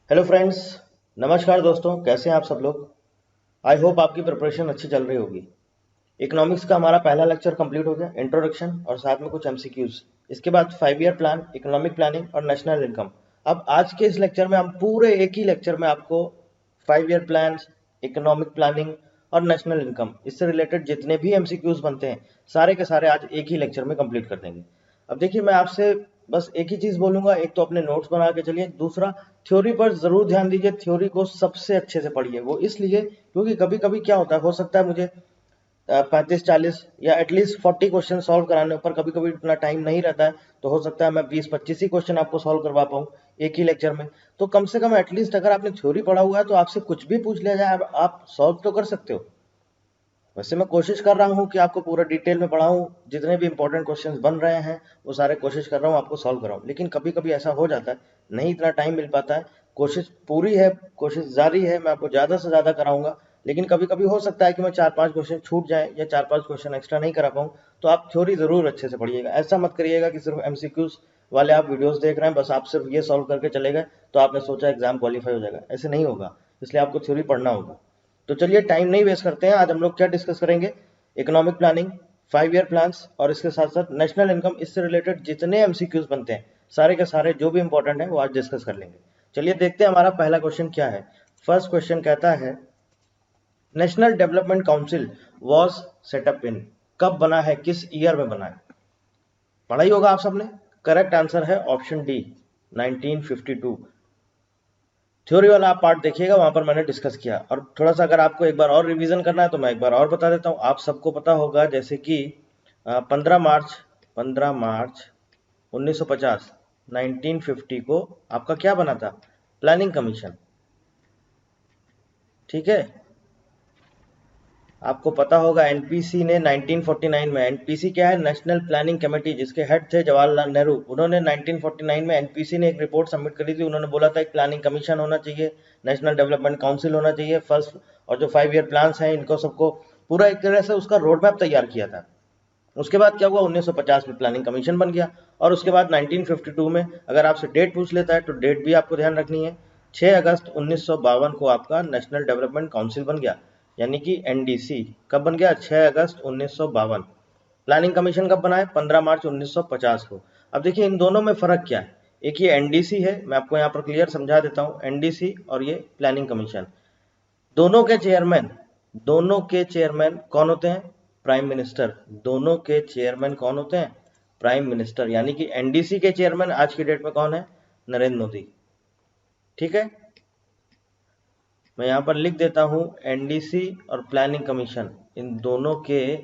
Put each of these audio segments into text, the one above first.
Hello friends. नमस्कार दोस्तों, कैसे हैं आप सब लोग। आई होप आपकी प्रिपरेशन अच्छी चल रही होगी। इकोनॉमिक्स का हमारा पहला लेक्चर कंप्लीट हो गया, इंट्रोडक्शन और साथ में कुछ एमसीक्यूज। इसके बाद 5 ईयर प्लान, इकोनॉमिक प्लानिंग और नेशनल इनकम। अब आज के इस लेक्चर में हम पूरे एक ही लेक्चर में आपको 5 ईयर प्लान, इकोनॉमिक प्लानिंग और नेशनल इनकम, इससे रिलेटेड जितने भी एमसीक्यूज बनते हैं सारे के सारे आज एक ही लेक्चर में कंप्लीट कर देंगे। अब देखिए, मैं आपसे बस एक ही चीज बोलूंगा, एक तो अपने नोट्स बना के चलिए, दूसरा थ्योरी पर जरूर ध्यान दीजिए। थ्योरी को सबसे अच्छे से पढ़िए, वो इसलिए क्योंकि कभी कभी क्या होता है, हो सकता है मुझे 35-40 या एटलीस्ट 40 क्वेश्चन सॉल्व कराने पर कभी कभी इतना टाइम नहीं रहता है, तो हो सकता है मैं 20-25 ही क्वेश्चन आपको सॉल्व करवा पाऊँ एक ही लेक्चर में। तो कम से कम एटलीस्ट अगर आपने थ्योरी पढ़ा हुआ है तो आपसे कुछ भी पूछ लिया जाए आप सॉल्व तो कर सकते हो। वैसे मैं कोशिश कर रहा हूँ कि आपको पूरा डिटेल में पढ़ाऊँ, जितने भी इंपॉर्टेंट क्वेश्चंस बन रहे हैं वो सारे कोशिश कर रहा हूँ आपको सॉल्व कराऊँ, लेकिन कभी कभी ऐसा हो जाता है नहीं इतना टाइम मिल पाता है। कोशिश पूरी है, कोशिश जारी है, मैं आपको ज़्यादा से ज़्यादा कराऊंगा, लेकिन कभी कभी हो सकता है कि मैं 4-5 क्वेश्चन छूट जाए या 4-5 क्वेश्चन एक्स्ट्रा नहीं करा पाऊँ। तो आप थ्योरी ज़रूर अच्छे से पढ़िएगा, ऐसा मत करिएगा कि सिर्फ एमसीक्यूज वाले आप वीडियोस देख रहे हैं, बस आप सिर्फ ये सॉल्व करके चले गए तो आपने सोचा एग्जाम क्वालिफाई हो जाएगा, ऐसे नहीं होगा। इसलिए आपको थ्योरी पढ़ना होगा। तो चलिए टाइम नहीं वेस्ट करते हैं, आज हम लोग क्या डिस्कस करेंगे, इकोनॉमिक प्लानिंग, 5 ईयर प्लान्स और इसके साथ साथ नेशनल इनकम। इससे रिलेटेड जितने एमसीक्यूज बनते हैं सारे के सारे जो भी इंपॉर्टेंट है वो आज डिस्कस कर लेंगे। चलिए देखते हैं हमारा पहला क्वेश्चन क्या है। फर्स्ट क्वेश्चन कहता है, national development council was set up in, कब बना है, किस ईयर में बना है। पढ़ा ही होगा आप सबने। करेक्ट आंसर है ऑप्शन डी, 1952। थ्योरी वाला आप पार्ट देखिएगा, वहां पर मैंने डिस्कस किया। और थोड़ा सा अगर आपको एक बार और रिवीजन करना है तो मैं एक बार और बता देता हूँ। आप सबको पता होगा जैसे कि 15 मार्च 1950 1950 को आपका क्या बना था, प्लानिंग कमीशन। ठीक है, आपको पता होगा एनपीसी ने 1949 में, एनपीसी क्या है, नेशनल प्लानिंग कमेटी, जिसके हेड थे जवाहरलाल नेहरू, उन्होंने 1949 में एनपीसी ने एक रिपोर्ट सबमिट करी थी। उन्होंने बोला था एक प्लानिंग कमीशन होना चाहिए, नेशनल डेवलपमेंट काउंसिल होना चाहिए फर्स्ट, और जो 5 ईयर प्लान्स हैं इनको सबको पूरा एक तरह से उसका रोड मैप तैयार किया था। उसके बाद क्या हुआ, 1950 में प्लानिंग कमीशन बन गया। और उसके बाद 1952 में अगर आपसे डेट पूछ लेता है तो डेट भी आपको ध्यान रखनी है, 6 अगस्त 1952 को आपका नेशनल डेवलपमेंट काउंसिल बन गया, यानी कि एनडीसी। कब बन गया, 6 अगस्त 1952। प्लानिंग कमीशन कब बना है, 15 मार्च 1950 को। अब देखिए इन दोनों में फर्क क्या है, एक ये एनडीसी है, मैं आपको यहाँ पर क्लियर समझा देता हूँ, एनडीसी और ये प्लानिंग कमीशन। दोनों के चेयरमैन कौन होते हैं, प्राइम मिनिस्टर। दोनों के चेयरमैन कौन होते हैं, प्राइम मिनिस्टर। यानी कि एनडीसी के चेयरमैन आज की डेट में कौन है, नरेंद्र मोदी। ठीक है, मैं यहाँ पर लिख देता हूँ, एनडीसी और प्लानिंग कमीशन, इन दोनों के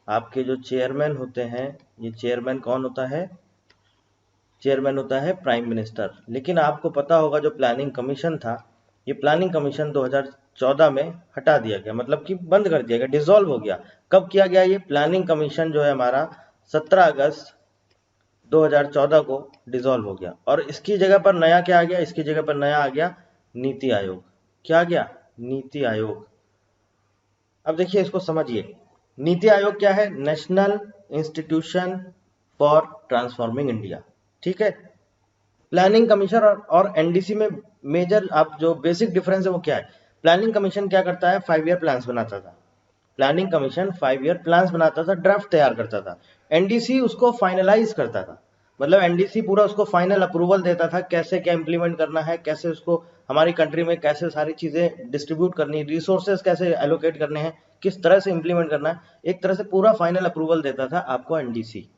आपके जो चेयरमैन होते हैं, ये चेयरमैन कौन होता है, चेयरमैन होता है प्राइम मिनिस्टर। लेकिन आपको पता होगा जो प्लानिंग कमीशन था, ये प्लानिंग कमीशन 2014 में हटा दिया गया, मतलब कि बंद कर दिया गया, डिसॉल्व हो गया। कब किया गया ये प्लानिंग कमीशन जो है हमारा, 17 अगस्त 2014 को डिसॉल्व हो गया। और इसकी जगह पर नया क्या आ गया, इसकी जगह पर नया आ गया नीति आयोग। क्या आ गया, नीति आयोग। अब देखिए इसको समझिए, नीति आयोग क्या है, national institution for transforming India. ठीक है, प्लानिंग कमीशन और एनडीसी में मेजर आप जो बेसिक डिफरेंस है वो क्या है। प्लानिंग कमीशन क्या करता है, 5 ईयर प्लान्स बनाता था। प्लानिंग कमीशन 5 ईयर प्लान्स बनाता था, ड्राफ्ट तैयार करता था। एनडीसी उसको फाइनलाइज करता था, मतलब एनडीसी पूरा उसको फाइनल अप्रूवल देता था, कैसे क्या इंप्लीमेंट करना है, कैसे उसको हमारी कंट्री में कैसे सारी चीजें डिस्ट्रीब्यूट करनी है, रिसोर्सेज कैसे एलोकेट करने हैं, किस तरह से इंप्लीमेंट करना है, एक तरह से पूरा फाइनल अप्रूवल देता था आपको एनडीसी।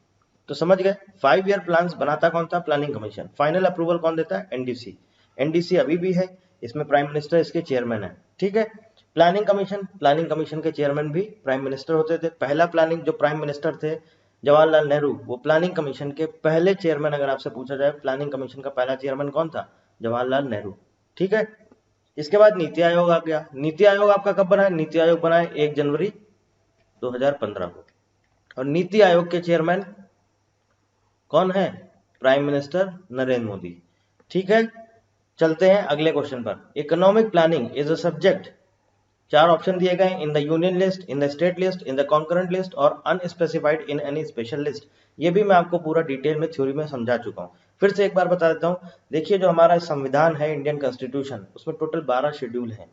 तो समझ गए, 5 ईयर प्लान्स बनाता कौन था, प्लानिंग कमीशन। फाइनल अप्रूवल कौन देता है, एनडीसी। एनडीसी अभी भी है, इसमें प्राइम मिनिस्टर इसके चेयरमैन है। ठीक है, प्लानिंग कमीशन के चेयरमैन भी प्राइम मिनिस्टर होते थे। पहला प्लानिंग जो प्राइम मिनिस्टर थे जवाहरलाल नेहरू, वो प्लानिंग कमीशन के पहले चेयरमैन। अगर आपसे पूछा जाए प्लानिंग कमीशन का पहला चेयरमैन कौन था, जवाहरलाल नेहरू। ठीक है, इसके बाद नीति आयोग आ गया। नीति आयोग आपका कब बना है, नीति आयोग बना है 1 जनवरी 2015 को। और नीति आयोग के चेयरमैन कौन है, प्राइम मिनिस्टर नरेंद्र मोदी। ठीक है, चलते हैं अगले क्वेश्चन पर। Economic planning is a subject, 4 option दिए गए, in the union list, in the state list, in the concurrent list और unspecified in any special list. ये भी मैं आपको पूरा डिटेल में थ्योरी में समझा चुका हूँ। फिर से एक बार बता देता हूँ। देखिए जो हमारा संविधान है इंडियन कॉन्स्टिट्यूशन, उसमें टोटल 12 शेड्यूल हैं,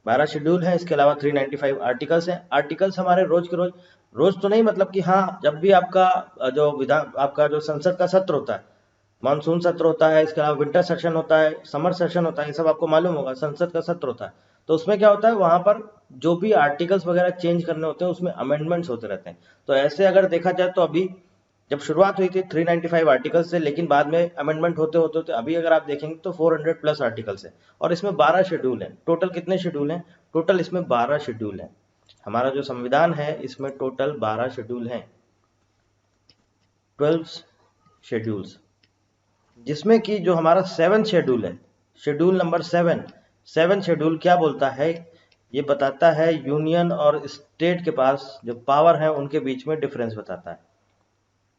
12 शेड्यूल हैं। इसके अलावा 395 आर्टिकल्स हैं। आर्टिकल्स हमारे रोज के रोज, रोज तो नहीं मतलब कि हाँ, जब भी आपका जो संसद का सत्र होता है, मानसून सत्र होता है, इसके अलावा विंटर सेशन होता है, समर सेशन होता है, ये सब आपको मालूम होगा, संसद का सत्र होता है। तो उसमें क्या होता है, वहां पर जो भी आर्टिकल्स वगैरह चेंज करने होते हैं उसमें अमेंडमेंट्स होते रहते हैं। तो ऐसे अगर देखा जाए तो अभी जब शुरुआत हुई थी 395 आर्टिकल से, लेकिन बाद में अमेंडमेंट होते होते होते अभी अगर आप देखेंगे तो 400 प्लस आर्टिकल्स है, और इसमें 12 शेड्यूल हैं। टोटल कितने शेड्यूल हैं? टोटल इसमें 12 शेड्यूल हैं। हमारा जो संविधान है इसमें टोटल 12 शेड्यूल हैं, 12 शेड्यूल्स, जिसमें कि जो हमारा 7 शेड्यूल है, शेड्यूल नंबर 7 शेड्यूल क्या बोलता है? ये बताता है यूनियन और स्टेट के पास जो पावर है उनके बीच में डिफरेंस बताता है,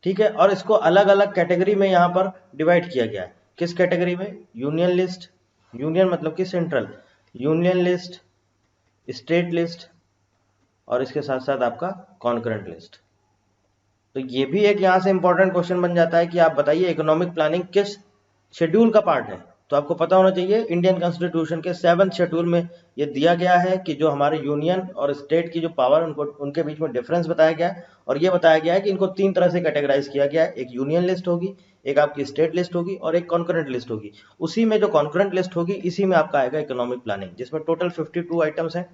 ठीक है। और इसको अलग अलग कैटेगरी में यहाँ पर डिवाइड किया गया है। किस कैटेगरी में? यूनियन लिस्ट, यूनियन मतलब कि central, union list, state list, और इसके साथ साथ आपका कॉन्करेंट लिस्ट। तो ये भी एक यहाँ से इंपॉर्टेंट क्वेश्चन बन जाता है कि आप बताइए इकोनॉमिक प्लानिंग किस शेड्यूल का पार्ट है। तो आपको पता होना चाहिए इंडियन कॉन्स्टिट्यूशन के 7th शेड्यूल में ये दिया गया है कि जो हमारे यूनियन और स्टेट की जो पावर उनको उनके बीच में डिफरेंस बताया गया है, और ये बताया गया है कि इनको 3 तरह से कैटेगराइज किया गया है। एक यूनियन लिस्ट होगी, एक आपकी स्टेट लिस्ट होगी, और एक कॉन्करेंट लिस्ट होगी। उसी में जो कॉन्करेंट लिस्ट होगी इसी में आपका आएगा इकोनॉमिक प्लानिंग, जिसमें टोटल 52 आइटम्स हैं।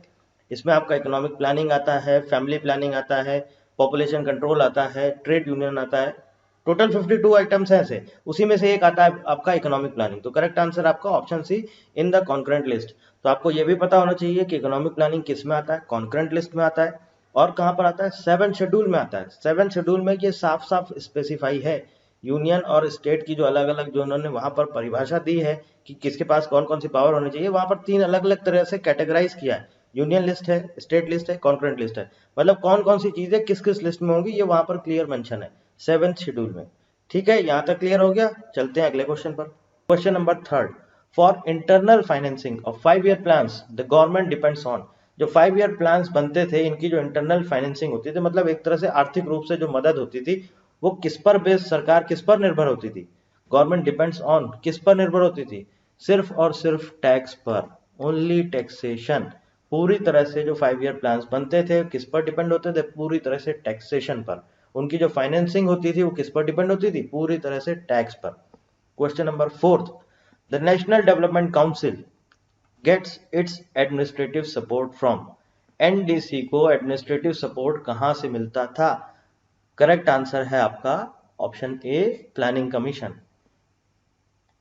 इसमें आपका इकोनॉमिक प्लानिंग आता है, फैमिली प्लानिंग आता है, पॉपुलेशन कंट्रोल आता है, ट्रेड यूनियन आता है। टोटल 52 आइटम्स हैं ऐसे, उसी में से एक आता है आपका इकोनॉमिक प्लानिंग। तो करेक्ट आंसर आपका option C, in the concurrent list. तो आपको ये भी पता होना चाहिए कि इकोनॉमिक प्लानिंग किस में आता है, कॉन्करेंट लिस्ट में आता है, और कहाँ पर आता है? 7 शेड्यूल में आता है। 7 शेड्यूल में ये साफ साफ स्पेसिफाई है यूनियन और स्टेट की जो अलग अलग जो उन्होंने वहां पर परिभाषा दी है कि किसके पास कौन कौन सी पावर होनी चाहिए। वहां पर 3 अलग अलग तरह से कैटेगराइज किया है, यूनियन लिस्ट है, स्टेट लिस्ट है, कॉन्करेंट लिस्ट है, मतलब कौन कौन सी चीजें किस किस लिस्ट में होंगी ये वहां पर क्लियर मेंशन है 7th शेड्यूल में। ठीक है, यहाँ तक क्लियर हो गया। चलते हैं अगले क्वेश्चन पर। Question number 3, for internal financing of 5-year plans the government depends on. जो 5-year प्लान्स बनते थे, इनकी जो इंटरनल फाइनेंसिंग होती थी, मतलब एक तरह से आर्थिक रूप से जो मदद होती थी, वो किस पर बेस, सरकार किस पर निर्भर होती थी? गवर्नमेंट डिपेंड्स ऑन किस पर निर्भर होती थी? सिर्फ और सिर्फ टैक्स पर, ओनली टैक्सेशन। पूरी तरह से जो 5-year प्लान्स बनते थे किस पर डिपेंड होते थे? पूरी तरह से टैक्सेशन पर। उनकी जो फाइनेंसिंग होती थी वो किस पर डिपेंड होती थी? पूरी तरह से टैक्स पर। Question number 4, the national development council gets its administrative support from. NDC को एडमिनिस्ट्रेटिव सपोर्ट कहां से मिलता था? करेक्ट आंसर है आपका ऑप्शन ए, प्लानिंग कमीशन।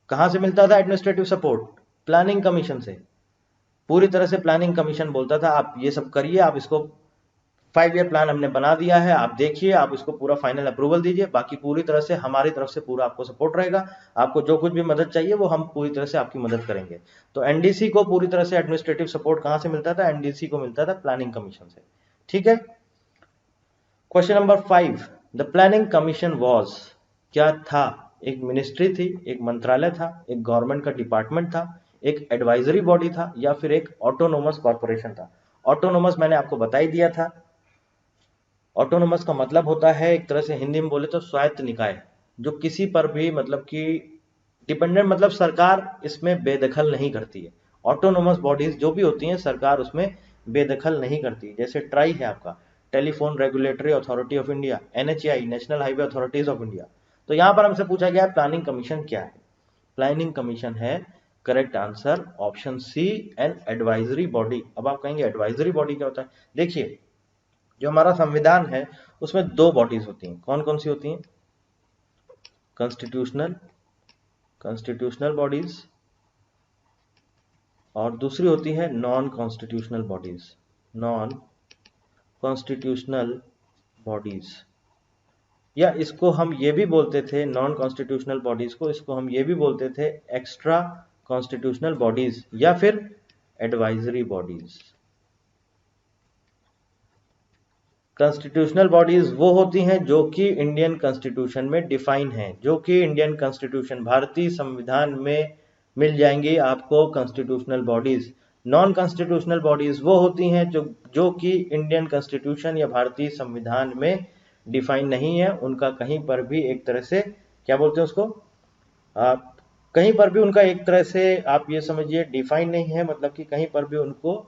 कहां से मिलता था एडमिनिस्ट्रेटिव सपोर्ट? प्लानिंग कमीशन से। पूरी तरह से प्लानिंग कमीशन बोलता था आप ये सब करिए, आप इसको 5-year प्लान हमने बना दिया है, आप देखिए, आप इसको पूरा फाइनल अप्रूवल दीजिए, बाकी पूरी तरह से हमारी तरफ से पूरा आपको सपोर्ट रहेगा। आपको जो कुछ भी मदद चाहिए वो हम पूरी तरह से आपकी मदद करेंगे। तो एनडीसी को पूरी तरह से एडमिनिस्ट्रेटिव सपोर्ट कहां से मिलता था? एनडीसी को मिलता था प्लानिंग कमीशन से। ठीक है। Question number 5, the planning commission was, क्या था? एक मिनिस्ट्री थी, एक मंत्रालय था, एक गवर्नमेंट का डिपार्टमेंट था, एक एडवाइजरी बॉडी था, या फिर एक ऑटोनोमस कॉर्पोरेशन था? ऑटोनोमस मैंने आपको बता ही दिया था। ऑटोनोमस का मतलब होता है एक तरह से हिंदी में बोले तो स्वायत्त निकाय, जो किसी पर भी मतलब कि डिपेंडेंट, मतलब सरकार इसमें बेदखल नहीं करती है। ऑटोनोमस बॉडीज जो भी होती हैं सरकार उसमें बेदखल नहीं करती। जैसे ट्राई है आपका, telephone regulatory authority of India, NHAI, national highway authorities of India. तो यहाँ पर हमसे पूछा गया प्लानिंग कमीशन क्या है? प्लानिंग कमीशन है correct answer option C, an advisory body. अब आप कहेंगे एडवाइजरी बॉडी क्या होता है? देखिए जो हमारा संविधान है उसमें 2 बॉडीज होती हैं। कौन कौन सी होती हैं? कॉन्स्टिट्यूशनल बॉडीज, और दूसरी होती है non constitutional bodies. Non constitutional bodies, या इसको हम ये भी बोलते थे, नॉन कॉन्स्टिट्यूशनल बॉडीज को इसको हम ये भी बोलते थे एक्स्ट्रा कॉन्स्टिट्यूशनल बॉडीज, या फिर एडवाइजरी बॉडीज। कॉन्स्टिट्यूशनल बॉडीज वो होती हैं जो कि इंडियन कॉन्स्टिट्यूशन में डिफाइन हैं, जो कि इंडियन कॉन्स्टिट्यूशन, भारतीय संविधान में मिल जाएंगी आपको constitutional bodies. Non constitutional bodies वो होती हैं जो कि इंडियन कॉन्स्टिट्यूशन या भारतीय संविधान में डिफाइन नहीं है, उनका कहीं पर भी एक तरह से क्या बोलते हैं उसको, कहीं पर भी उनका एक तरह से आप ये समझिए डिफाइन नहीं है, मतलब कि कहीं पर भी उनको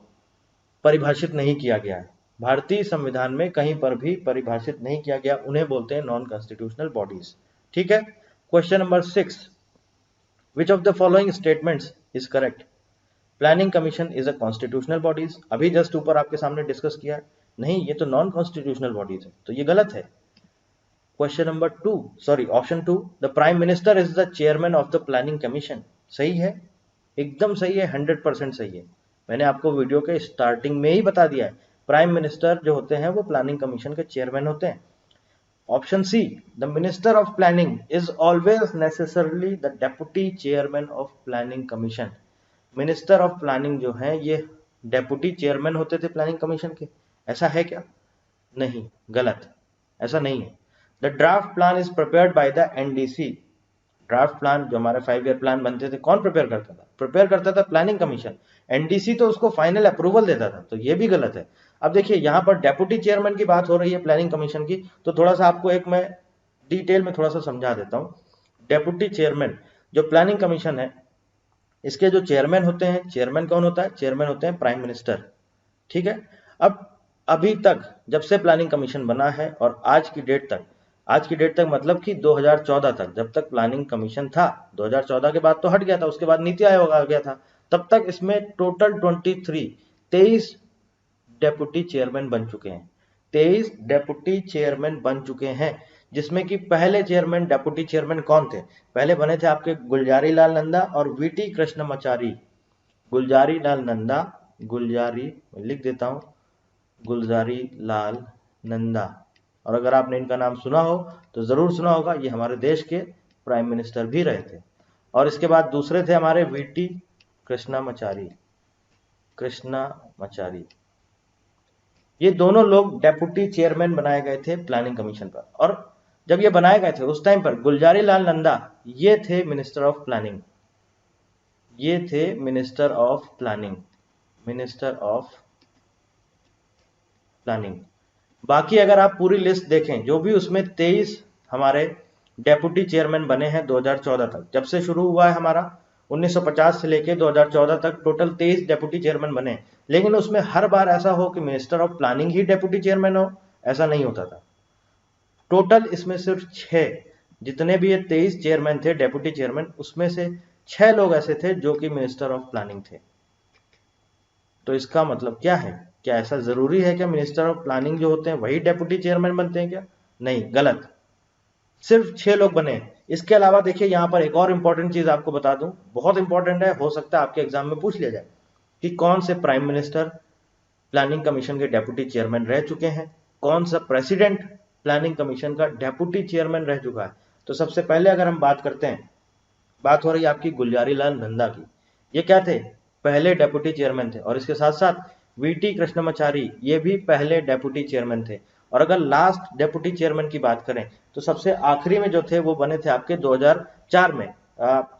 परिभाषित नहीं किया गया है। भारतीय संविधान में कहीं पर भी परिभाषित नहीं किया गया, उन्हें बोलते हैं नॉन कॉन्स्टिट्यूशनल बॉडीज। ठीक है। Question number 6, which of the following statements is correct? Planning commission is a constitutional bodies, अभी जस्ट ऊपर आपके सामने डिस्कस किया, नहीं ये तो नॉन कॉन्स्टिट्यूशनल बॉडीज है, तो ये गलत है। Question number 2, sorry option 2, the prime minister is the chairman of the planning commission, सही है, एकदम सही है, 100% सही है। मैंने आपको वीडियो के स्टार्टिंग में ही बता दिया है, प्राइम मिनिस्टर जो होते हैं वो प्लानिंग कमीशन के चेयरमैन होते हैं। Option C, the minister of planning is always necessarily the deputy chairman of planning commission. Minister of planning जो है ये डेप्यूटी चेयरमैन होते थे प्लानिंग कमीशन के, ऐसा है क्या? नहीं, गलत, ऐसा नहीं है। The draft plan is prepared by the NDC. Draft plan जो हमारे 5 ईयर प्लान बनते थे, कौन प्रिपेयर करता था? प्रिपेयर करता था प्लानिंग कमीशन। एनडीसी तो उसको फाइनल अप्रूवल देता था, तो ये भी गलत है। अब देखिए यहाँ पर डेप्यूटी चेयरमैन की बात हो रही है प्लानिंग कमीशन की, तो थोड़ा सा आपको एक मैं डिटेल में थोड़ा सा समझा देता हूँ। डेप्यूटी चेयरमैन जो प्लानिंग कमीशन है, इसके जो चेयरमैन होते हैं, चेयरमैन कौन होता है? चेयरमैन होते हैं प्राइम मिनिस्टर। ठीक है। अब अभी तक जब से प्लानिंग कमीशन बना है और आज की डेट तक मतलब कि 2014 तक, जब तक प्लानिंग कमीशन था, 2014 के बाद तो हट गया था, उसके बाद नीति आयोग आ गया था, तब तक इसमें टोटल 23 डेप्यूटी चेयरमैन बन चुके हैं। 23 डेप्यूटी चेयरमैन बन चुके हैं, जिसमें कि पहले चेयरमैन डेप्यूटी चेयरमैन कौन थे? पहले बने थे आपके गुलजारी लाल नंदा और वीटी कृष्णमाचारी। गुलजारी लाल नंदा, गुलजारी लिख देता हूं, गुलजारी लाल नंदा, और अगर आपने इनका नाम सुना हो तो जरूर सुना होगा, ये हमारे देश के प्राइम मिनिस्टर भी रहे थे। और इसके बाद दूसरे थे हमारे वीटी कृष्णमाचारी। ये दोनों लोग डेप्यूटी चेयरमैन बनाए गए थे प्लानिंग कमीशन पर, और जब ये बनाए गए थे उस टाइम पर गुलजारी लाल नंदा ये थे मिनिस्टर ऑफ प्लानिंग, ये थे minister of planning, minister of planning. बाकी अगर आप पूरी लिस्ट देखें, जो भी उसमें 23 हमारे डेप्यूटी चेयरमैन बने हैं 2014 तक, जब से शुरू हुआ है हमारा 1950 से लेके 2014 तक टोटल 23 डेप्यूटी चेयरमैन बने, लेकिन उसमें हर बार ऐसा हो कि minister of planning he deputy chairman हो, ऐसा नहीं होता था। टोटल इसमें सिर्फ 6, जितने भी ये 23 चेयरमैन थे डेप्यूटी चेयरमैन, उसमें से 6 लोग ऐसे थे जो कि मिनिस्टर ऑफ प्लानिंग थे। तो इसका मतलब क्या है? क्या ऐसा जरूरी है क्या मिनिस्टर ऑफ प्लानिंग जो होते हैं वही डेप्यूटी चेयरमैन बनते हैं क्या? नहीं, गलत, सिर्फ 6 लोग बने। इसके अलावा देखिए यहाँ पर एक और इंपॉर्टेंट चीज आपको बता दूं, बहुत इंपॉर्टेंट है, हो सकता है आपके एग्जाम में पूछ लिया जाए कि कौन से प्राइम मिनिस्टर प्लानिंग कमीशन के डेप्यूटी चेयरमैन रह चुके हैं, कौन सा प्रेसिडेंट प्लानिंग कमीशन का डेप्यूटी चेयरमैन रह चुका है। तो सबसे पहले अगर हम बात करते हैं, बात हो रही है आपकी गुलजारी लाल नंदा की। ये क्या थे? पहले डेप्यूटी चेयरमैन थे, और इसके साथ साथ वीटी कृष्णमाचारी ये भी पहले डेप्यूटी चेयरमैन थे। और अगर लास्ट डेप्यूटी चेयरमैन की बात करें तो सबसे आखिरी में जो थे वो बने थे आपके 2004 में,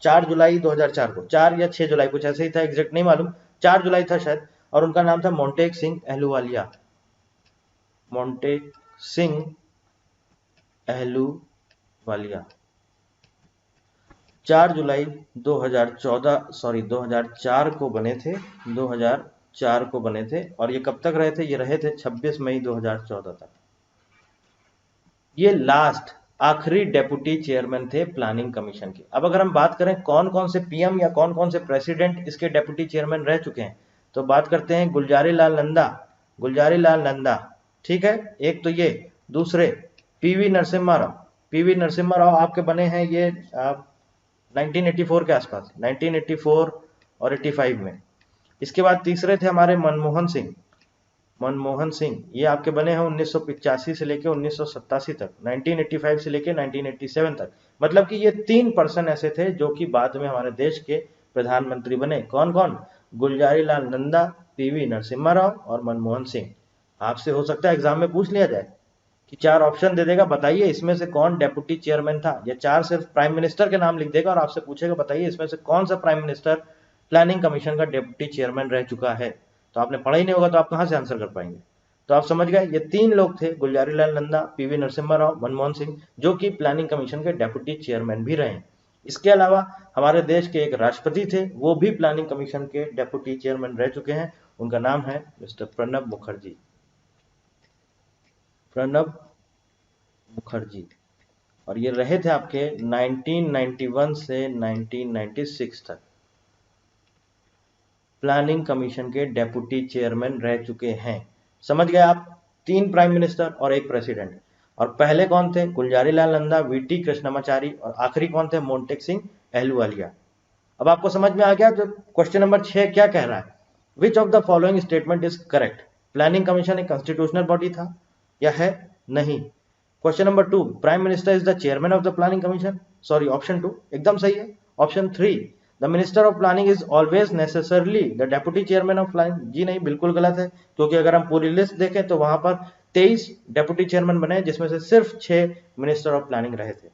4 जुलाई 2004 को, 4 या 6 जुलाई कुछ ऐसे ही था, एग्जैक्ट नहीं मालूम, 4 जुलाई था शायद, और उनका नाम था मोंटेक सिंह अहलूवालिया। मोंटेक सिंह अहलूवालिया 4 जुलाई 2004 को बने थे, 2004 को बने थे, और ये कब तक रहे थे? ये रहे थे 26 मई 2014 तक। ये लास्ट आखिरी डेप्यूटी चेयरमैन थे प्लानिंग कमीशन के। अब अगर हम बात करें कौन कौन से पीएम या कौन कौन से प्रेसिडेंट इसके डेप्यूटी चेयरमैन रह चुके हैं, तो बात करते हैं गुलजारी लाल नंदा, गुलजारी लाल नंदा, ठीक है, एक तो ये, दूसरे पीवी नरसिम्हा राव, पीवी नरसिम्हा राव आपके बने हैं ये 1984 के आसपास, 1984 और 85 में। इसके बाद तीसरे थे हमारे मनमोहन सिंह, मनमोहन सिंह ये आपके बने हैं 1985 से लेके 1987 तक, 1985 से लेके 1987 तक। मतलब कि ये 3 पर्सन ऐसे थे जो कि बाद में हमारे देश के प्रधानमंत्री बने। कौन कौन? गुलजारी लाल नंदा, पीवी नरसिम्हा राव और मनमोहन सिंह। आपसे हो सकता है एग्जाम में पूछ लिया जाए कि 4 ऑप्शन दे देगा, बताइए इसमें से कौन डेप्यूटी चेयरमैन था, या 4 सिर्फ प्राइम मिनिस्टर के नाम लिख देगा और आपसे पूछेगा बताइए इसमें से कौन सा प्राइम मिनिस्टर प्लानिंग कमीशन का डेप्यूटी चेयरमैन रह चुका है। तो आपने पढ़ा ही नहीं होगा तो आप कहां से आंसर कर पाएंगे। तो आप समझ गए, ये 3 लोग थे, गुलजारी लाल नंदा, पीवी नरसिम्हा राव, मनमोहन सिंह, जो कि प्लानिंग कमीशन के डेप्यूटी चेयरमैन भी रहे। इसके अलावा हमारे देश के एक राष्ट्रपति थे, वो भी प्लानिंग कमीशन के डेप्यूटी चेयरमैन रह चुके हैं। उनका नाम है मिस्टर प्रणब मुखर्जी। प्रणब मुखर्जी, और ये रहे थे आपके 1991 से 1996 तक प्लानिंग कमीशन के डेप्यूटी चेयरमैन रह चुके हैं। समझ गए आप? 3 प्राइम मिनिस्टर और 1 प्रेसिडेंट। और पहले कौन थे? गुलजारी लाल नंदा, वीटी कृष्णमाचारी, और आखिरी कौन थे? मोंटेक सिंह अहलूवालिया। अब आपको समझ में आ गया? तो क्वेश्चन नंबर 6 क्या कह रहा है? Which of the following statement is correct? Planning commission एक कॉन्स्टिट्यूशनल बॉडी था या है? नहीं। Question number 2, prime minister is the chairman of the planning commission. Sorry, option 2 एकदम सही है। Option 3, the minister of planning is always necessarily the deputy chairman of planning. जी नहीं, बिल्कुल गलत है, क्योंकि अगर हम पूरी लिस्ट देखें तो वहां पर 23 डेप्यूटी चेयरमैन बने, जिसमें से सिर्फ 6 मिनिस्टर ऑफ प्लानिंग रहे थे।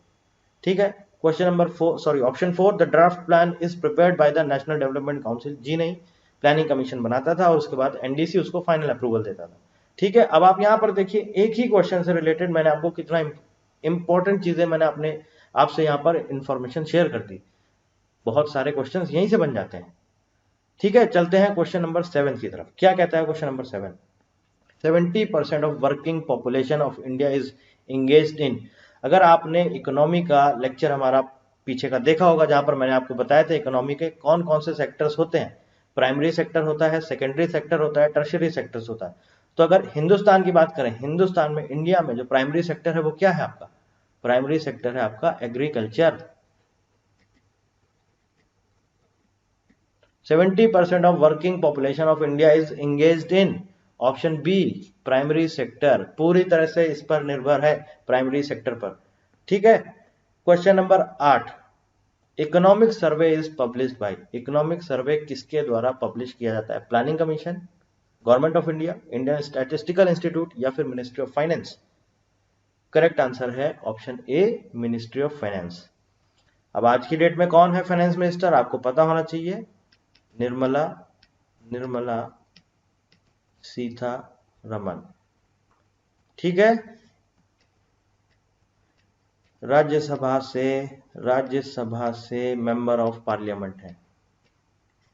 ठीक है। Question number 4, sorry option 4, the draft plan is prepared by the national development council. जी नहीं, प्लानिंग कमीशन बनाता था और उसके बाद एनडीसी उसको फाइनल अप्रूवल देता था। ठीक है। अब आप यहां पर देखिए, एक ही क्वेश्चन से रिलेटेड मैंने आपको कितना इंपॉर्टेंट चीजें मैंने अपने आपसे यहां पर इंफॉर्मेशन शेयर कर दी। बहुत सारे क्वेश्चंस यहीं से बन जाते हैं। ठीक है, चलते हैं क्वेश्चन नंबर 7 की तरफ। क्या कहता है question number 7? 70% of working population of India is engaged in. अगर आपने इकोनॉमी का लेक्चर हमारा पीछे का देखा होगा, जहां पर मैंने आपको बताया था इकोनॉमी के कौन कौन से सेक्टर्स होते हैं। प्राइमरी सेक्टर होता है, सेकेंडरी सेक्टर होता है, टर्शियरी सेक्टर्स होता है। तो अगर हिंदुस्तान की बात करें, हिंदुस्तान में, इंडिया में जो प्राइमरी सेक्टर है वो क्या है आपका? प्राइमरी सेक्टर है आपका agriculture. 70% of working population of India is engaged in. Option B, primary sector, पूरी तरह से इस पर निर्भर है, प्राइमरी सेक्टर पर। ठीक है। Question number 8, economic survey is published by. Economic survey किसके द्वारा पब्लिश किया जाता है? Planning commission, government of India, Indian statistical institute, या फिर ministry of finance? Correct answer है option A, ministry of finance. अब आज की डेट में कौन है फाइनेंस मिनिस्टर? आपको पता होना चाहिए, निर्मला सीतारमण। ठीक है। राज्यसभा से मेंबर ऑफ पार्लियामेंट है।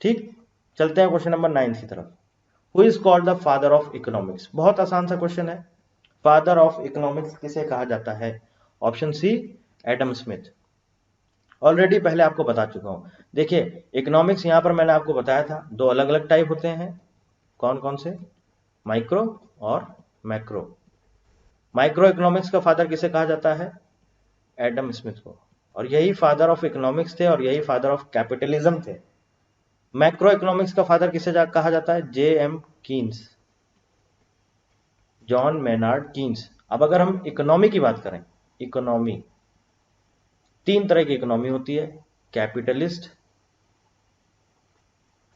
ठीक। चलते हैं क्वेश्चन नंबर 9 की तरफ। Who is called the father of economics? बहुत आसान सा क्वेश्चन है। फादर ऑफ इकोनॉमिक्स किसे कहा जाता है? Option C, Adam Smith. Already पहले आपको बता चुका हूं। देखिए, इकोनॉमिक्स यहां पर मैंने आपको बताया था, 2 अलग अलग टाइप होते हैं। कौन कौन से? माइक्रो और मैक्रो। माइक्रो इकोनॉमिक्स का फादर किसे कहा जाता है? एडम स्मिथ को। और यही फादर ऑफ इकोनॉमिक्स थे और यही फादर ऑफ कैपिटलिज्म थे। मैक्रो इकोनॉमिक्स का फादर किसे कहा जाता है? J.M. Keynes, John Maynard Keynes. अब अगर हम इकोनॉमी की बात करें, इकोनॉमी 3 तरह की इकोनॉमी होती है, कैपिटलिस्ट,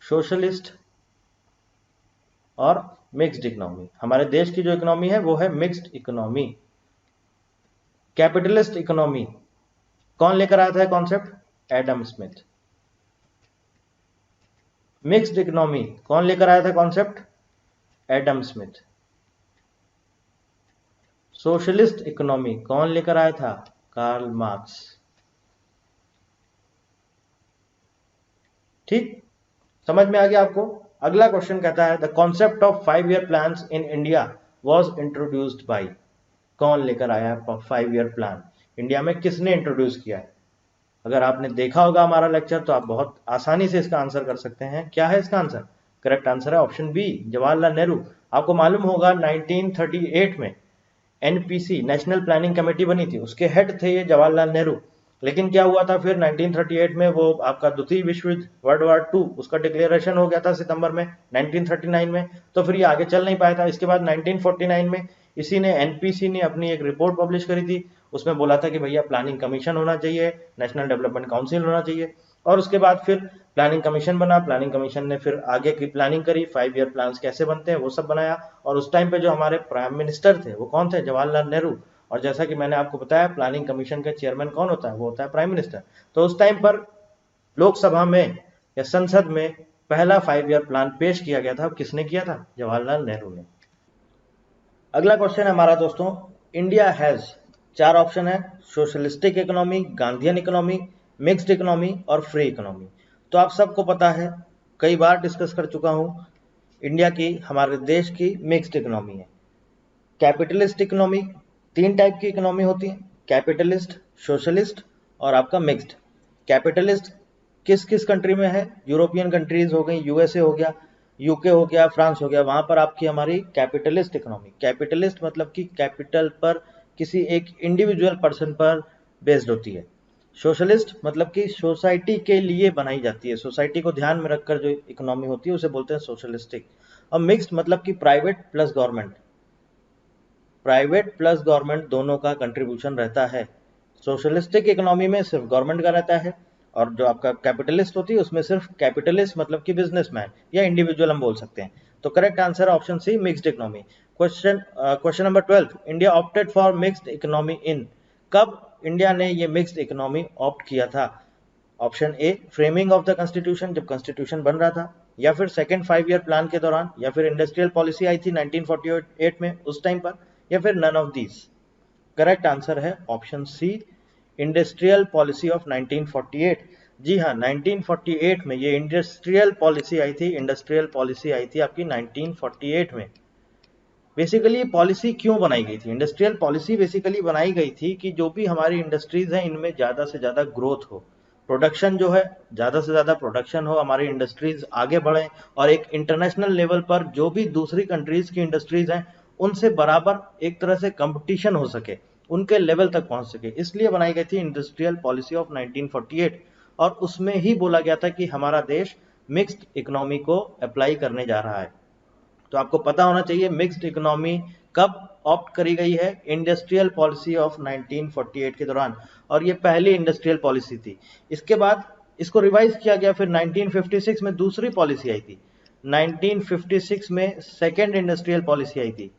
सोशलिस्ट और मिक्स्ड इकोनॉमी। हमारे देश की जो इकोनॉमी है वो है मिक्स्ड इकोनॉमी। कैपिटलिस्ट इकोनॉमी कौन लेकर आया था concept? Adam Smith. Mixed economy कौन लेकर आया था concept? Adam Smith. Socialist economy कौन लेकर आया था? Karl Marx. ठीक, समझ में आ गया आपको? अगला क्वेश्चन कहता है, the concept of 5 year plans in India was introduced by. कौन लेकर आया 5 ईयर प्लान? इंडिया में किसने इंट्रोड्यूस किया है? अगर आपने देखा होगा हमारा लेक्चर तो आप बहुत आसानी से इसका आंसर कर सकते हैं। क्या है इसका आंसर? करेक्ट आंसर है ऑप्शन बी, जवाहरलाल नेहरू। आपको मालूम होगा 1938 में एनपीसी, नेशनल प्लानिंग कमेटी बनी थी, उसके हेड थे ये जवाहरलाल नेहरू। लेकिन क्या हुआ था फिर 1938 में, वो आपका द्वितीय विश्व युद्ध, वर्ल्ड वॉर 2, उसका डिक्लेरेशन हो गया था सितंबर में 1939 में, तो फिर ये आगे चल नहीं पाया था। इसके बाद 1949 में इसी ने, एनपीसी ने अपनी एक रिपोर्ट पब्लिश करी थी, उसमें बोला था कि भैया प्लानिंग कमीशन होना चाहिए, नेशनल डेवलपमेंट काउंसिल होना चाहिए। और उसके बाद फिर प्लानिंग कमीशन बना, प्लानिंग कमीशन ने फिर आगे की प्लानिंग करी, 5 ईयर प्लान कैसे बनते हैं वो सब बनाया। और उस टाइम पे जो हमारे प्राइम मिनिस्टर थे वो कौन थे? जवाहरलाल नेहरू। और जैसा कि मैंने आपको बताया, प्लानिंग कमीशन का चेयरमैन कौन होता है? वो होता है प्राइम मिनिस्टर। तो उस टाइम पर लोकसभा में या संसद में पहला 5 ईयर प्लान पेश किया गया था। किसने किया था? जवाहरलाल नेहरू ने। अगला क्वेश्चन है हमारा दोस्तों, इंडिया हैज 4 ऑप्शन है, socialistic economy, Gandhian economy, mixed economy और फ्री इकोनॉमी। तो आप सबको पता है, कई बार डिस्कस कर चुका हूं, इंडिया की, हमारे देश की मिक्स्ड इकोनॉमी है। कैपिटलिस्ट इकोनॉमी, 3 टाइप की इकोनॉमी होती है, कैपिटलिस्ट, सोशलिस्ट और आपका मिक्स्ड। कैपिटलिस्ट किस किस कंट्री में है? यूरोपियन कंट्रीज हो गई, यूएसए हो गया, यूके हो गया, फ्रांस हो गया, वहां पर आपकी हमारी कैपिटलिस्ट इकोनॉमी। कैपिटलिस्ट मतलब कि कैपिटल पर किसी एक इंडिविजुअल पर्सन पर बेस्ड होती है। सोशलिस्ट मतलब कि सोसाइटी के लिए बनाई जाती है, सोसाइटी को ध्यान में रखकर जो इकोनॉमी होती है उसे बोलते हैं सोशलिस्टिक। और मिक्स्ड मतलब कि private plus government, private plus government दोनों का कंट्रीब्यूशन रहता है। सोशलिस्टिक इकोनॉमी में सिर्फ गवर्नमेंट का रहता है, और जो आपका कैपिटलिस्ट होती है उसमें सिर्फ कैपिटलिस्ट मतलब कि बिजनेसमैन या इंडिविजुअल हम बोल सकते हैं। तो करेक्ट आंसर है option C, mixed economy. Question number 12, India opted for mixed economy in, कब इंडिया ने ये मिक्स्ड इकोनॉमी ऑप्ट किया था? Option A, framing of the constitution, जब कॉन्स्टिट्यूशन बन रहा था, या फिर सेकंड 5 ईयर प्लान के दौरान, या फिर इंडस्ट्रियल पॉलिसी आई थी 1948 में उस टाइम पर, या फिर none of these. Correct answer है option C, industrial policy of 1948। जी हाँ, 1948 में ये इंडस्ट्रियल पॉलिसी आई थी, इंडस्ट्रियल पॉलिसी आई थी आपकी 1948 में। बेसिकली ये पॉलिसी क्यों बनाई गई थी? इंडस्ट्रियल पॉलिसी बेसिकली बनाई गई थी कि जो भी हमारी इंडस्ट्रीज हैं इनमें ज़्यादा से ज़्यादा ग्रोथ हो, प्रोडक्शन जो है ज़्यादा से ज़्यादा प्रोडक्शन हो, हमारी इंडस्ट्रीज आगे बढ़ें, और एक इंटरनेशनल लेवल पर जो भी दूसरी कंट्रीज की इंडस्ट्रीज हैं उनसे बराबर एक तरह से कंपटीशन हो सके, उनके लेवल तक पहुंच सके, इसलिए बनाई गई थी इंडस्ट्रियल पॉलिसी ऑफ 1948। और उसमें ही बोला गया था कि हमारा देश मिक्स्ड इकोनॉमी को अप्लाई करने जा रहा है। तो आपको पता होना चाहिए मिक्स्ड इकोनॉमी कब ऑप्ट करी गई है? इंडस्ट्रियल पॉलिसी ऑफ 1948 के दौरान, और ये पहली इंडस्ट्रियल पॉलिसी थी। इसके बाद इसको रिवाइज किया गया, फिर 1956 में दूसरी पॉलिसी आई थी, 1956 में सेकेंड इंडस्ट्रियल पॉलिसी आई थी,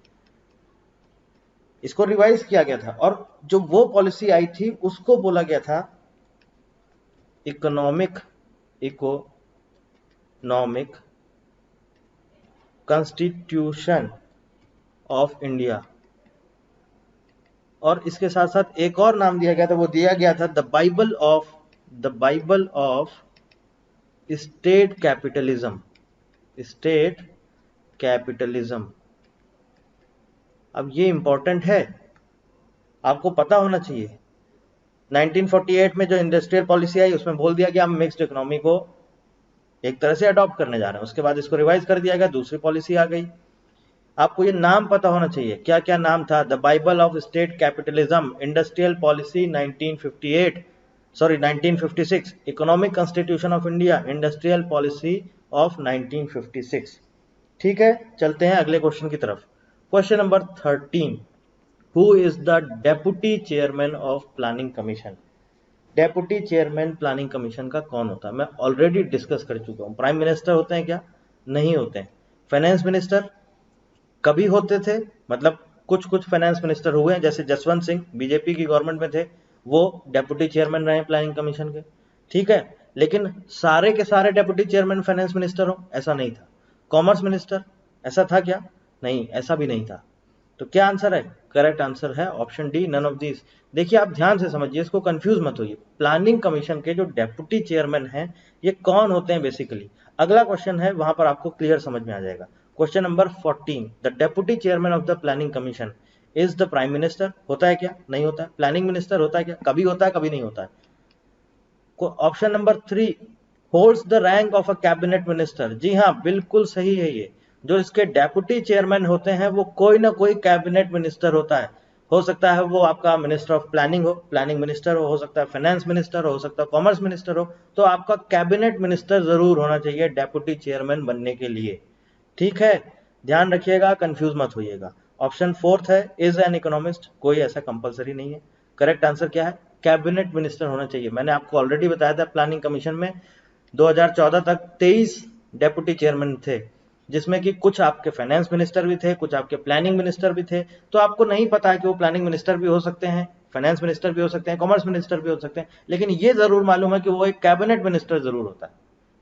इसको रिवाइज किया गया था, और जो वो पॉलिसी आई थी उसको बोला गया था इकोनॉमिक कॉन्स्टिट्यूशन ऑफ इंडिया। और इसके साथ साथ एक और नाम दिया गया था, वो दिया गया था the Bible of state capitalism. अब ये इंपॉर्टेंट है, आपको पता होना चाहिए। 1948 में जो इंडस्ट्रियल पॉलिसी आई उसमें बोल दिया गया हम मिक्स्ड इकोनॉमी को एक तरह से अडॉप्ट करने जा रहे हैं, उसके बाद इसको रिवाइज कर दिया गया, दूसरी पॉलिसी आ गई। आपको ये नाम पता होना चाहिए, क्या क्या नाम था? The Bible of state capitalism, industrial policy 1956, economic constitution of India, industrial policy of 1956। ठीक है, चलते हैं अगले क्वेश्चन की तरफ। Question number 13, who is the deputy chairman of planning commission? Deputy chairman planning commission का कौन होता है? मैं ऑलरेडी डिस्कस कर चुका हूं। प्राइम मिनिस्टर होते हैं क्या? नहीं होते हैं। फाइनेंस मिनिस्टर कभी होते थे, मतलब कुछ कुछ फाइनेंस मिनिस्टर हुए हैं, जैसे जसवंत सिंह बीजेपी की गवर्नमेंट में थे, वो डेप्यूटी चेयरमैन रहे प्लानिंग कमीशन के, ठीक है। लेकिन सारे के सारे डेप्यूटी चेयरमैन फाइनेंस मिनिस्टर हो, ऐसा नहीं था। कॉमर्स मिनिस्टर ऐसा था क्या? नहीं, ऐसा भी नहीं था। तो क्या आंसर है? करेक्ट आंसर है option D, none of this. देखिए आप ध्यान से समझिए, इसको कंफ्यूज मत होइए। प्लानिंग कमीशन के जो डेप्यूटी चेयरमैन हैं ये कौन होते हैं बेसिकली? अगला क्वेश्चन है, वहां पर आपको क्लियर समझ में आ जाएगा। Question number 14, the deputy chairman of the planning commission is the prime minister. होता है क्या? नहीं होता है। प्लानिंग मिनिस्टर होता है क्या? कभी होता है, कभी नहीं होता है। Option number 3, holds the rank of a cabinet minister. जी हाँ, बिल्कुल सही है। ये जो इसके डेप्यूटी चेयरमैन होते हैं वो कोई ना कोई कैबिनेट मिनिस्टर होता है। हो सकता है वो आपका मिनिस्टर ऑफ प्लानिंग हो, प्लानिंग मिनिस्टर हो सकता है फाइनेंस मिनिस्टर हो सकता है कॉमर्स मिनिस्टर हो, तो आपका कैबिनेट मिनिस्टर जरूर होना चाहिए डेप्यूटी चेयरमैन बनने के लिए। ठीक है, ध्यान रखिएगा, कंफ्यूज मत होइएगा। ऑप्शन 4 है, इज एन इकोनॉमिस्ट। कोई ऐसा कंपलसरी नहीं है। करेक्ट आंसर क्या है? कैबिनेट मिनिस्टर होना चाहिए। मैंने आपको ऑलरेडी बताया था प्लानिंग कमीशन में 2014 तक 23 डेप्यूटी चेयरमैन थे, जिसमें कि कुछ आपके फाइनेंस मिनिस्टर भी थे, कुछ आपके प्लानिंग मिनिस्टर भी थे। तो आपको नहीं पता है कि वो प्लानिंग मिनिस्टर भी हो सकते हैं, फाइनेंस मिनिस्टर भी हो सकते हैं, कॉमर्स मिनिस्टर भी हो सकते हैं, लेकिन ये जरूर मालूम है कि वो एक कैबिनेट मिनिस्टर जरूर होता है।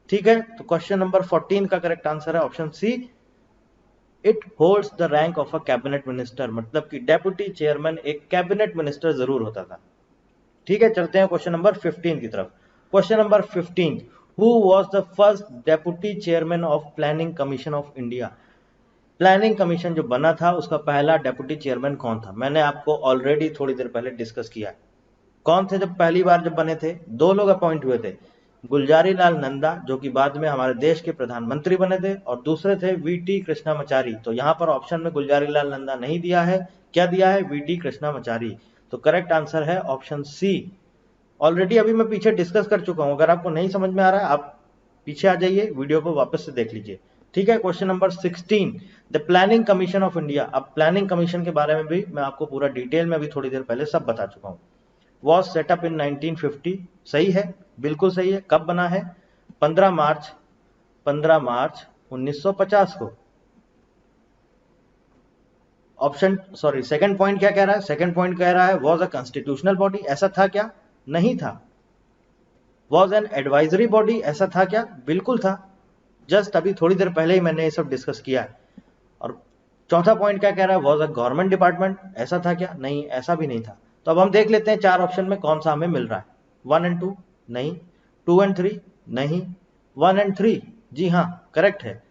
ठीक है, तो क्वेश्चन नंबर 14 का करेक्ट आंसर है option C, it holds the rank of a cabinet minister. मतलब कि डेप्यूटी चेयरमैन एक कैबिनेट मिनिस्टर जरूर होता था। ठीक है, चलते हैं क्वेश्चन नंबर 15 की तरफ। Question number 15, who was the first deputy chairman of planning commission of India? Planning commission जो बना था उसका पहला डेप्यूटी चेयरमैन कौन था? मैंने आपको ऑलरेडी थोड़ी देर पहले डिस्कस किया है। कौन थे जब पहली बार जब बने थे? दो लोग अपॉइंट हुए थे, गुलजारी लाल नंदा जो कि बाद में हमारे देश के प्रधानमंत्री बने थे, और दूसरे थे वीटी कृष्णामाचारी। तो यहाँ पर ऑप्शन में गुलजारी लाल नंदा नहीं दिया है, क्या दिया है? वीटी कृष्णामाचारी। तो करेक्ट आंसर है ऑप्शन सी। ऑलरेडी अभी मैं पीछे डिस्कस कर चुका हूं, अगर आपको नहीं समझ में आ रहा है आप पीछे आ जाइए, वीडियो को वापस से देख लीजिए। ठीक है, question number 16, the planning commission of India. अब प्लानिंग कमीशन के बारे में भी मैं आपको पूरा डिटेल में अभी थोड़ी देर पहले सब बता चुका हूं। वॉज सेटअप इन 1950, सही है, बिल्कुल सही है। कब बना है? 15 मार्च 1950 को। ऑप्शन सेकंड पॉइंट क्या कह रहा है? सेकंड पॉइंट कह रहा है वॉज अ कॉन्स्टिट्यूशनल बॉडी, ऐसा था क्या? नहीं था। वॉज एन एडवाइजरी बॉडी, ऐसा था क्या? बिल्कुल था। जस्ट अभी थोड़ी देर पहले ही मैंने ये सब डिस्कस किया है। और चौथा पॉइंट क्या कह रहा है? वॉज अ गवर्नमेंट डिपार्टमेंट, ऐसा था क्या? नहीं, ऐसा भी नहीं था। तो अब हम देख लेते हैं चार ऑप्शन में कौन सा हमें मिल रहा है। 1 और 2 नहीं, 2 और 3 नहीं, 1 और 3 जी हाँ करेक्ट है।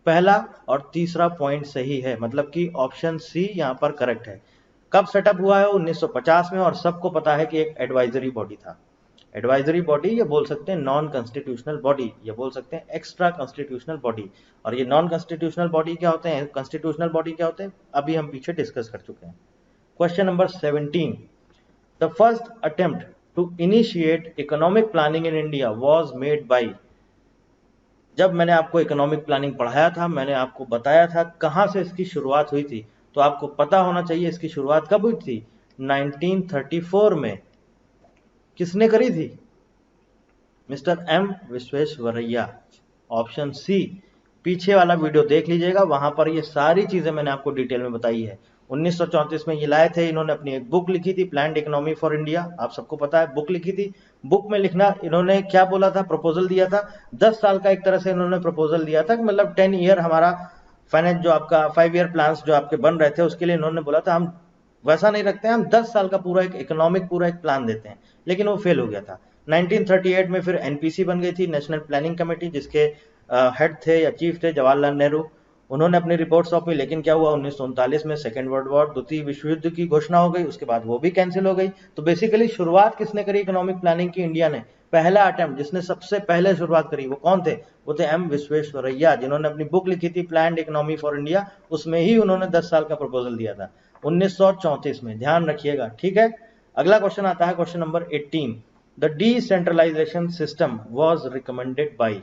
पहला और तीसरा पॉइंट सही है, मतलब कि ऑप्शन सी यहाँ पर करेक्ट है। कब सेटअप हुआ है? 1950 में, और सबको पता है कि एक एडवाइजरी बॉडी था। एडवाइजरी बॉडी, ये बोल सकते हैं नॉन कॉन्स्टिट्यूशनल बॉडी, ये बोल सकते हैं एक्स्ट्रा कॉन्स्टिट्यूशनल बॉडी। और ये नॉन कॉन्स्टिट्यूशनल बॉडी क्या होते हैं, कॉन्स्टिट्यूशनल बॉडी क्या होते हैं, अभी हम पीछे डिस्कस कर चुके हैं। Question number 17, the first attempt to initiate economic planning in India was made by. जब मैंने आपको इकोनॉमिक प्लानिंग पढ़ाया था, मैंने आपको बताया था कहां से इसकी शुरुआत हुई थी, तो आपको पता होना चाहिए इसकी शुरुआत कब हुई थी। 1934 में। किसने करी थी? Mister M Visvesvaraya. Option C. पीछे वाला वीडियो देख लीजिएगा, वहां पर ये सारी चीजें मैंने आपको डिटेल में बताई है। 1934 में ये लाए थे, इन्होंने अपनी एक बुक लिखी थी, प्लान्ड इकोनॉमी फॉर इंडिया, आप सबको पता है, बुक लिखी थी। बुक में लिखना, इन्होंने क्या बोला था, प्रपोजल दिया था। 10 साल का एक तरह से इन्होंने प्रपोजल दिया था, मतलब 10 ईयर हमारा फाइनेंस जो आपका 5 ईयर प्लान जो आपके बन रहे थे, उसके लिए इन्होंने बोला था हम वैसा नहीं रखते हैं, हम 10 साल का पूरा एक इकोनॉमिक पूरा एक प्लान देते हैं, लेकिन वो फेल हो गया था। 1938 में फिर एनपीसी बन गई थी, नेशनल प्लानिंग कमेटी, जिसके हेड थे या चीफ थे जवाहरलाल नेहरू। उन्होंने अपनी रिपोर्ट सौंपी, लेकिन क्या हुआ, 1939 में सेकेंड वर्ल्ड वॉर, द्वितीय विश्व युद्ध की घोषणा हो गई, उसके बाद वो भी कैंसिल हो गई। तो बेसिकली शुरुआत किसने करी इकोनॉमिक प्लानिंग की? इंडिया ने। पहला अटेम्प्ट जिसने सबसे पहले शुरुआत करी वो कौन थे? वो थे एम विश्वेश्वरैया, जिन्होंने अपनी बुक लिखी थी प्लान्ड इकोनॉमी फॉर इंडिया, उसमें ही उन्होंने 10 साल का प्रपोजल दिया था 1934 में, ध्यान रखिएगा। ठीक है, अगला क्वेश्चन आता है, question number 18, the decentralisation system was recommended by.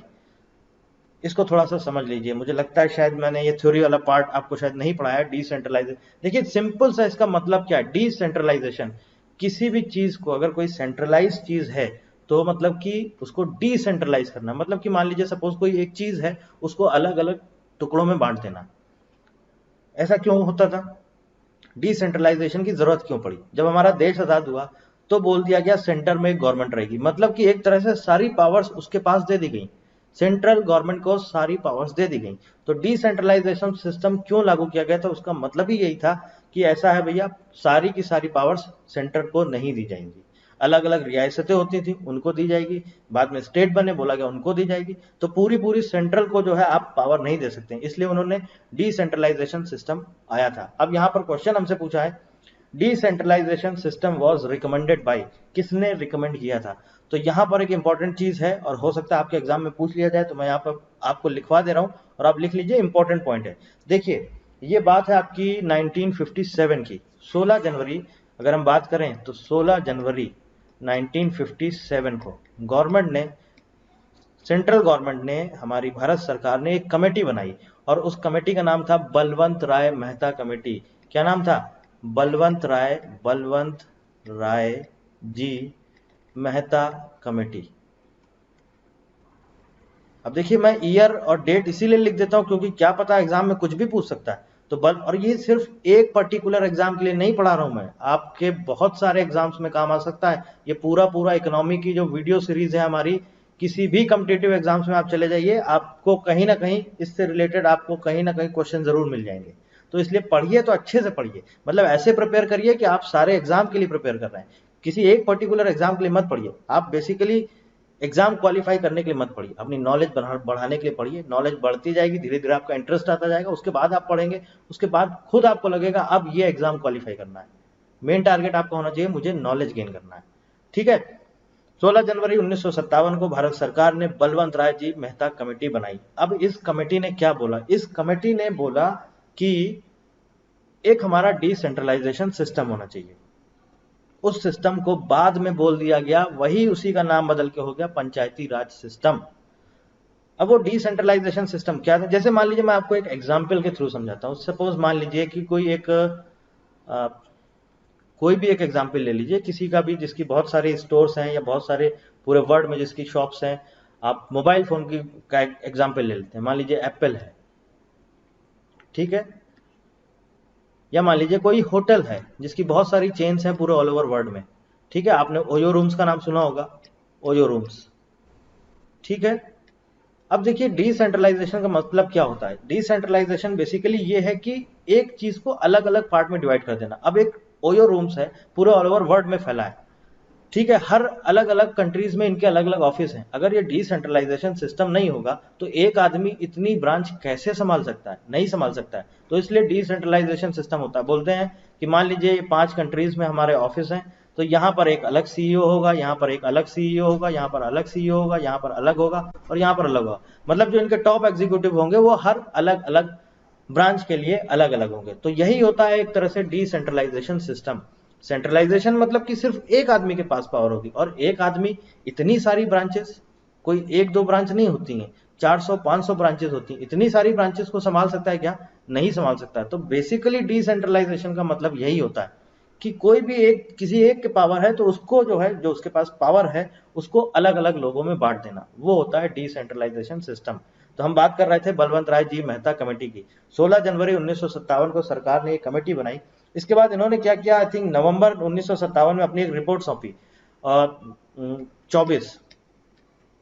इसको थोड़ा सा समझ लीजिए, मुझे लगता है शायद मैंने ये थ्योरी वाला पार्ट आपको शायद नहीं पढ़ाया। डिसेंट्रलाइजेशन, देखिए सिंपल सा इसका मतलब क्या है। डिसेंट्रलाइजेशन, किसी भी चीज को, अगर कोई सेंट्रलाइज चीज है तो मतलब कि उसको डिसेंट्रलाइज करना, मतलब कि मान लीजिए सपोज कोई एक चीज है, उसको अलग अलग टुकड़ों में बांट देना। ऐसा क्यों होता था? डिसेंट्रलाइजेशन की जरूरत क्यों पड़ी? जब हमारा देश आजाद हुआ तो बोल दिया गया सेंटर में एक गवर्नमेंट रहेगी, मतलब कि एक तरह से सारी पावर्स उसके पास दे दी गई, सेंट्रल गवर्नमेंट को सारी पावर्स दे दी गई। तो डिसेंट्रलाइजेशन सिस्टम क्यों लागू किया गया था? उसका मतलब ही यही था कि ऐसा है भैया, सारी की सारी पावर्स सेंटर को नहीं दी जाएंगी, अलग अलग रियासतें होती थी उनको दी जाएगी, बाद में स्टेट बने, बोला गया उनको दी जाएगी, तो पूरी पूरी सेंट्रल को जो है आप पावर नहीं दे सकते, इसलिए उन्होंने डिसेंट्रलाइजेशन सिस्टम आया था। अब यहाँ पर क्वेश्चन हमसे पूछा है, decentralisation system was recommended by, किसने रिकमेंड किया था? तो यहाँ पर एक इंपॉर्टेंट चीज है, और हो सकता है आपके एग्जाम में पूछ लिया जाए, तो मैं यहाँ पर आपको लिखवा दे रहा हूँ और आप लिख लीजिए, इंपॉर्टेंट पॉइंट है। देखिए ये बात है आपकी 1957 की, 16 जनवरी अगर हम बात करें तो 16 जनवरी 1957 को गवर्नमेंट ने, सेंट्रल गवर्नमेंट ने, हमारी भारत सरकार ने एक कमेटी बनाई, और उस कमेटी का नाम था बलवंत राय मेहता कमेटी। क्या नाम था? बलवंत राय जी मेहता कमेटी। अब देखिए मैं ईयर और डेट इसीलिए लिख देता हूं क्योंकि क्या पता एग्जाम में कुछ भी पूछ सकता है। तो और ये सिर्फ एक पर्टिकुलर एग्जाम के लिए नहीं पढ़ा रहा हूं मैं, आपके बहुत सारे एग्जाम्स में काम आ सकता है। ये पूरा इकोनॉमी की जो वीडियो सीरीज है हमारी, किसी भी कॉम्पिटिटिव एग्जाम्स में आप चले जाइए, आपको कहीं ना कहीं इससे रिलेटेड आपको कहीं ना कहीं क्वेश्चन जरूर मिल जाएंगे। तो इसलिए पढ़िए तो अच्छे से पढ़िए, मतलब ऐसे प्रिपेयर करिए कि आप सारे एग्जाम के लिए प्रिपेयर कर रहे हैं, किसी एक पर्टिकुलर एग्जाम के लिए मत पढ़िए। आप बेसिकली एग्जाम क्वालिफाई करने के लिए मत पढ़िए, अपनी नॉलेज बढ़ाने के लिए पढ़िए। नॉलेज बढ़ती जाएगी, धीरे धीरे आपका इंटरेस्ट आता जाएगा, उसके बाद आप पढ़ेंगे, उसके बाद खुद आपको लगेगा अब ये एग्जाम क्वालिफाई करना है। मेन टारगेट आपका होना चाहिए मुझे नॉलेज गेन करना है। ठीक है। 16 जनवरी 1957 को भारत सरकार ने बलवंत राय जी मेहता कमेटी बनाई। अब इस कमेटी ने क्या बोला? इस कमेटी ने बोला कि एक हमारा डिसेंट्रलाइजेशन सिस्टम होना चाहिए। उस सिस्टम को बाद में बोल दिया गया, वही उसी का नाम बदल के हो गया पंचायती राज सिस्टम। अब वो डिसेंट्रलाइजेशन सिस्टम क्या था? जैसे मान लीजिए मैं आपको एक एग्जांपल के थ्रू समझाता हूं। सपोज मान लीजिए कि कोई भी एक एग्जांपल ले लीजिए, किसी का भी जिसकी बहुत सारे स्टोर्स हैं या बहुत सारे पूरे वर्ल्ड में जिसकी शॉप्स हैं। आप मोबाइल फोन की का एग्जांपल ले लेते हैं, मान लीजिए एप्पल है, ठीक है। या मान लीजिए कोई होटल है जिसकी बहुत सारी चेन्स हैं पूरे ऑल ओवर वर्ल्ड में, ठीक है। आपने ओयो रूम्स का नाम सुना होगा, ओयो रूम्स, ठीक है। अब देखिए डिसेंट्रलाइजेशन का मतलब क्या होता है? डिसेंट्रलाइजेशन बेसिकली ये है कि एक चीज को अलग अलग पार्ट में डिवाइड कर देना। अब एक ओयो रूम्स है, पूरे ऑल ओवर वर्ल्ड में फैला है, ठीक है। हर अलग अलग कंट्रीज में इनके अलग अलग ऑफिस हैं। अगर ये डिसेंट्रलाइजेशन सिस्टम नहीं होगा तो एक आदमी इतनी ब्रांच कैसे संभाल सकता है? नहीं संभाल सकता है। तो इसलिए डिसेंट्रलाइजेशन सिस्टम होता है। बोलते हैं कि मान लीजिए 5 कंट्रीज में हमारे ऑफिस हैं, तो यहाँ पर एक अलग सीईओ होगा, यहाँ पर एक अलग सीईओ होगा, यहाँ पर अलग सीईओ होगा, यहाँ पर अलग होगा और यहाँ पर अलग होगा। मतलब जो इनके टॉप एग्जीक्यूटिव होंगे वो हर अलग अलग ब्रांच के लिए अलग अलग होंगे। तो यही होता है एक तरह से डिसेंट्रलाइजेशन सिस्टम। सेंट्रलाइजेशन मतलब कि सिर्फ एक आदमी के पास पावर होगी, और एक आदमी इतनी सारी ब्रांचेस, कोई एक दो ब्रांच नहीं होती हैं, 400-500 ब्रांचेस होती हैं। इतनी सारी ब्रांचेस को संभाल सकता है क्या? नहीं संभाल सकता है। तो बेसिकली डिसेंट्रलाइजेशन का मतलब यही होता है कि कोई भी एक, किसी एक के पावर है तो उसको जो है, जो उसके पास पावर है उसको अलग अलग लोगों में बांट देना, वो होता है डिसेंट्रलाइजेशन सिस्टम। तो हम बात कर रहे थे बलवंत राय जी मेहता कमेटी की। 16 जनवरी 1957 को सरकार ने एक कमेटी बनाई। इसके बाद इन्होंने क्या किया? आई थिंक नवंबर 1957 में अपनी एक रिपोर्ट सौंपी। और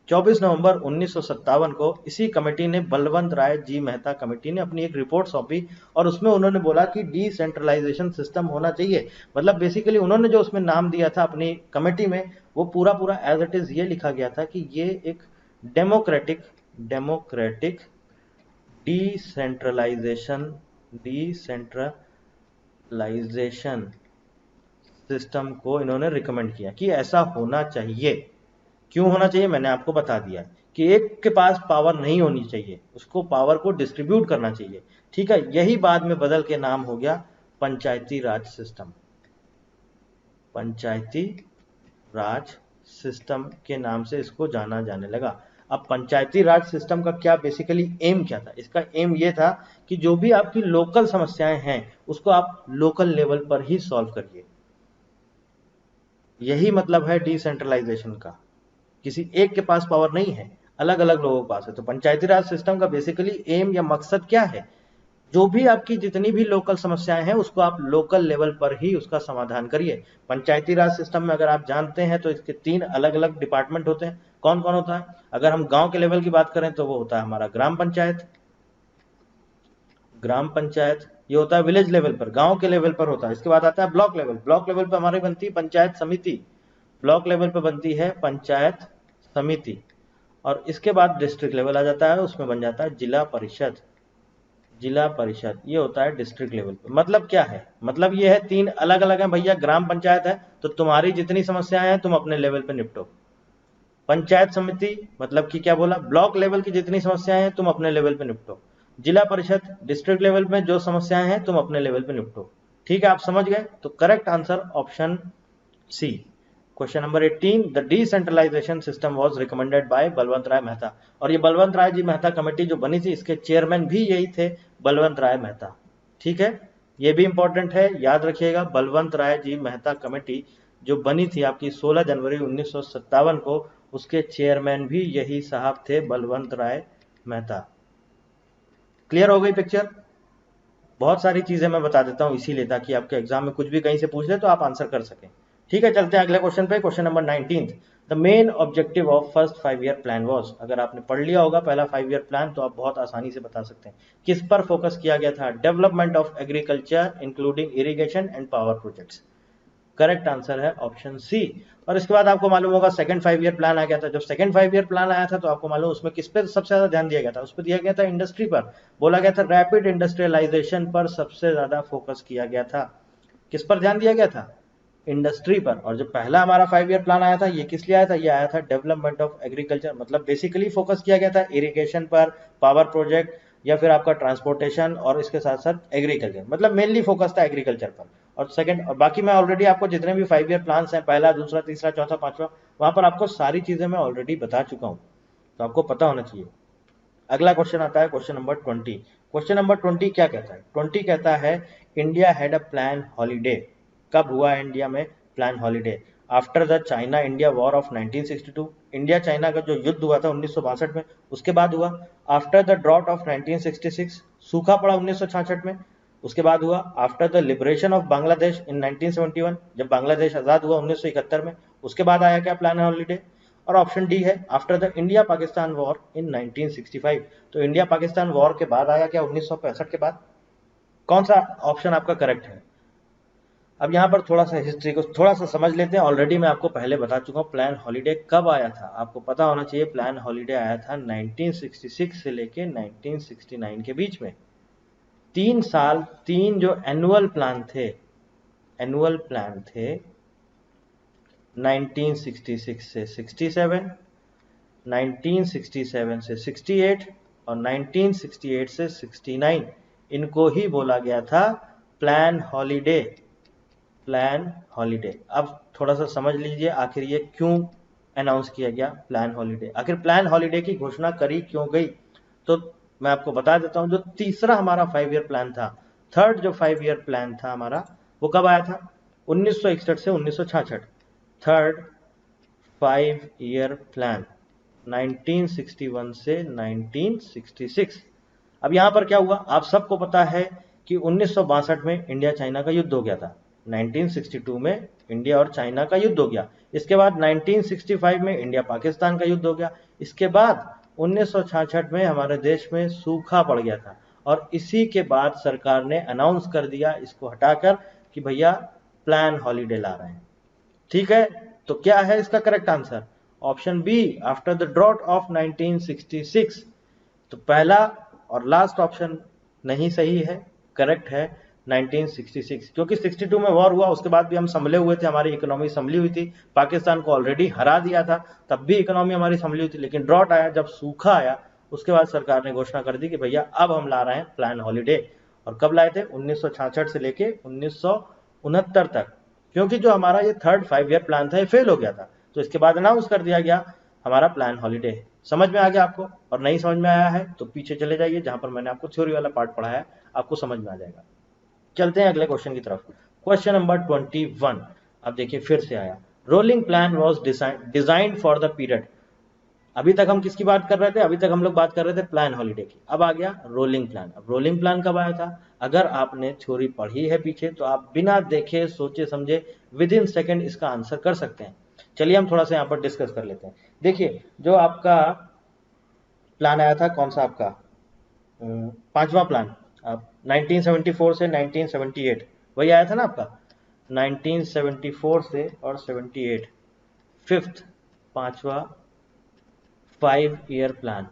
24 नवंबर 1957 को इसी कमेटी ने, बलवंत राय जी मेहता कमेटी ने अपनी एक रिपोर्ट सौंपी और उसमें उन्होंने बोला कि डिसेंट्रलाइजेशन सिस्टम होना चाहिए। मतलब बेसिकली उन्होंने जो उसमें नाम दिया था अपनी कमेटी में, वो पूरा पूरा एज इट इज ये लिखा गया था कि ये एक डेमोक्रेटिक डिसेंट्रलाइजेशन सिस्टम को इन्होंने रिकमेंड किया कि ऐसा होना चाहिए। क्यों होना चाहिए? मैंने आपको बता दिया कि एक के पास पावर नहीं होनी चाहिए, उसको पावर को डिस्ट्रीब्यूट करना चाहिए, ठीक है। यही बाद में बदल के नाम हो गया पंचायती राज सिस्टम। पंचायती राज सिस्टम के नाम से इसको जाना जाने लगा। अब पंचायती राज सिस्टम का क्या बेसिकली एम क्या था? इसका एम ये था कि जो भी आपकी लोकल समस्याएं हैं उसको आप लोकल लेवल पर ही सॉल्व करिए। यही मतलब है डिसेंट्रलाइजेशन का। किसी एक के पास पावर नहीं है, अलग अलग लोगों के पास है। तो पंचायती राज सिस्टम का बेसिकली एम या मकसद क्या है? जो भी आपकी जितनी भी लोकल समस्याएं हैं उसको आप लोकल लेवल पर ही उसका समाधान करिए। पंचायती राज सिस्टम में अगर आप जानते हैं तो इसके 3 अलग अलग डिपार्टमेंट होते हैं। कौन कौन होता है? अगर हम गांव के लेवल की बात करें तो वो होता है हमारा ग्राम पंचायत। ये होता है विलेज लेवल पर, गांव के लेवल पर होता है। इसके बाद आता है ब्लॉक लेवल। ब्लॉक लेवल पर हमारी बनती है पंचायत समिति। ब्लॉक लेवल पर बनती है पंचायत समिति। और इसके बाद डिस्ट्रिक्ट लेवल आ जाता है, उसमें बन जाता है जिला परिषद। ये होता है डिस्ट्रिक्ट लेवल पे। मतलब क्या है? मतलब ये है 3 अलग अलग हैं भैया। ग्राम पंचायत है तो तुम्हारी जितनी समस्याएं हैं तुम अपने लेवल पे निपटो। पंचायत समिति मतलब कि क्या बोला? ब्लॉक लेवल की जितनी समस्याएं हैं तुम अपने लेवल पे निपटो। जिला परिषद डिस्ट्रिक्ट लेवल में जो समस्याएं हैं तुम अपने लेवल पे निपटो। ठीक है, आप समझ गए? तो correct answer option C. Question number 18, the decentralisation system was recommended by Balwant Rai Mehta. और ये बलवंत राय जी मेहता कमेटी जो बनी थी, इसके चेयरमैन भी यही थे, बलवंत राय मेहता। ठीक है, ये भी इंपॉर्टेंट है, याद रखिएगा। बलवंत राय जी मेहता कमेटी जो बनी थी आपकी 16 जनवरी 1957 को, उसके चेयरमैन भी यही साहब थे, बलवंत राय मेहता। क्लियर हो गई पिक्चर? बहुत सारी चीजें मैं बता देता हूं इसीलिए, ताकि आपके एग्जाम में कुछ भी कहीं से पूछ ले तो आप आंसर कर सकें। ठीक है, चलते हैं अगले क्वेश्चन पे। Question number 19, the main objective of first 5 year plan was. अगर आपने पढ़ लिया होगा पहला 5 ईयर प्लान तो आप बहुत आसानी से बता सकते हैं किस पर फोकस किया गया था। Development of agriculture including irrigation and power projects. Correct answer है ऑप्शन सी। और इसके बाद आपको मालूम होगा सेकंड 5 ईयर प्लान आ गया था। जब सेकंड 5 ईयर प्लान आया था तो आपको मालूम उसमें किस पे सबसे ज्यादा ध्यान दिया गया था? उस पर दिया गया था इंडस्ट्री पर। बोला गया था रैपिड इंडस्ट्रियलाइजेशन पर सबसे ज्यादा फोकस किया गया था। किस पर ध्यान दिया गया था? इंडस्ट्री पर। और जो पहला हमारा 5 ईयर प्लान आया था ये किस लिए आया था? ये आया था डेवलपमेंट ऑफ एग्रीकल्चर। मतलब बेसिकली फोकस किया गया था इरिगेशन पर, पावर प्रोजेक्ट, या फिर आपका ट्रांसपोर्टेशन, और इसके साथ साथ एग्रीकल्चर। मतलब मेनली फोकस था एग्रीकल्चर पर। और सेकंड, और बाकी मैं ऑलरेडी आपको जितने भी 5 ईयर प्लान हैं, पहला, दूसरा, तीसरा, चौथा, पांचवा, वहां पर आपको सारी चीजें मैं ऑलरेडी बता चुका हूं, तो आपको पता होना चाहिए। अगला क्वेश्चन आता है क्वेश्चन नंबर 20। क्वेश्चन नंबर 20 क्या कहता है? 20 कहता है India had a plan holiday. कब हुआ है इंडिया में plan holiday? After the China India war of 1962। India China का जो युद्ध हुआ था 1962 में, उसके बाद हुआ। आफ्टर द ड्रॉट ऑफ 1966, सूखा पड़ा 1966 में, उसके बाद हुआ। After the liberation of Bangladesh in 1971, जब बांग्लादेश आजाद हुआ 1971 में, उसके बाद आया क्या प्लान हॉलीडे? और ऑप्शन डी है after the India Pakistan war in 1965। तो इंडिया पाकिस्तान वॉर के बाद आया क्या? 1965 के बाद। कौन सा ऑप्शन आपका करेक्ट है? अब यहाँ पर थोड़ा सा हिस्ट्री को थोड़ा सा समझ लेते हैं। ऑलरेडी मैं आपको पहले बता चुका हूँ प्लान हॉलीडे कब आया था। आपको पता होना चाहिए प्लान हॉलीडे आया था 1966 से लेके 1969 के बीच में। 3 साल, 3 जो एनुअल प्लान थे 1966 से 67, 1967 से 68 और 1968 से 69, इनको ही बोला गया था प्लान हॉलीडे। Plan holiday. अब थोड़ा सा समझ लीजिए आखिर ये क्यों अनाउंस किया गया प्लान हॉलीडे, आखिर प्लान हॉलीडे की घोषणा करी क्यों गई? तो मैं आपको बता देता हूं। जो तीसरा हमारा 5 ईयर प्लान था, थर्ड जो 5 ईयर प्लान था हमारा, वो कब आया था? 1961 से 1966। थर्ड 5 ईयर प्लान 1961 से 1966। अब यहां पर क्या हुआ? आप सबको पता है कि 1962 में इंडिया चाइना का युद्ध हो गया था। 1962 में इंडिया और चाइना का युद्ध हो गया। इसके बाद 1965 में इंडिया पाकिस्तान का युद्ध हो गया। इसके बाद 1966 में हमारे देश में सूखा पड़ गया था। और इसी के बाद सरकार ने अनाउंस कर दिया इसको हटाकर कि भैया प्लान हॉलीडे ला रहे हैं। ठीक है, तो क्या है इसका correct answer? Option B, after the drought of 1966। तो पहला और लास्ट ऑप्शन नहीं सही है, करेक्ट है 1966, क्योंकि 62 में वॉर हुआ, उसके बाद भी हम संभले हुए थे, हमारी इकोनॉमी संभली हुई थी। पाकिस्तान को ऑलरेडी हरा दिया था, तब भी इकोनॉमी हमारी संभली हुई थी। लेकिन ड्रॉट आया, जब सूखा आया, उसके बाद सरकार ने घोषणा कर दी कि भैया अब हम ला रहे हैं प्लान हॉलीडे। और कब लाए थे? 1966 से लेके 1969 तक, क्योंकि जो हमारा ये थर्ड 5 ईयर प्लान था ये फेल हो गया था। तो इसके बाद अनाउंस कर दिया गया हमारा प्लान हॉलीडे। समझ में आ गया आपको? और नहीं समझ में आया है तो पीछे चले जाइए, जहां पर मैंने आपको थ्योरी वाला पार्ट पढ़ाया है, आपको समझ में आ जाएगा। चलते हैं अगले क्वेश्चन की तरफ। Question number 21। अब देखिए फिर से आया, rolling plan was designed for the period. अभी तक हम किसकी बात कर रहे थे? अभी तक हम लोग बात कर रहे थे प्लान हॉलीडे की। अब आ गया रोलिंग प्लान। अब रोलिंग प्लान कब आया था? अगर आपने थ्योरी पढ़ी है पीछे तो आप बिना देखे सोचे समझे विद इन सेकेंड इसका आंसर कर सकते हैं। चलिए हम थोड़ा सा यहाँ पर डिस्कस कर लेते हैं। देखिए जो आपका प्लान आया था, कौन सा आपका पांचवा प्लान, 1974 से 1978 वही आया था ना आपका? 1974 से और 78, फिफ्थ पांचवा 5 ईयर प्लान,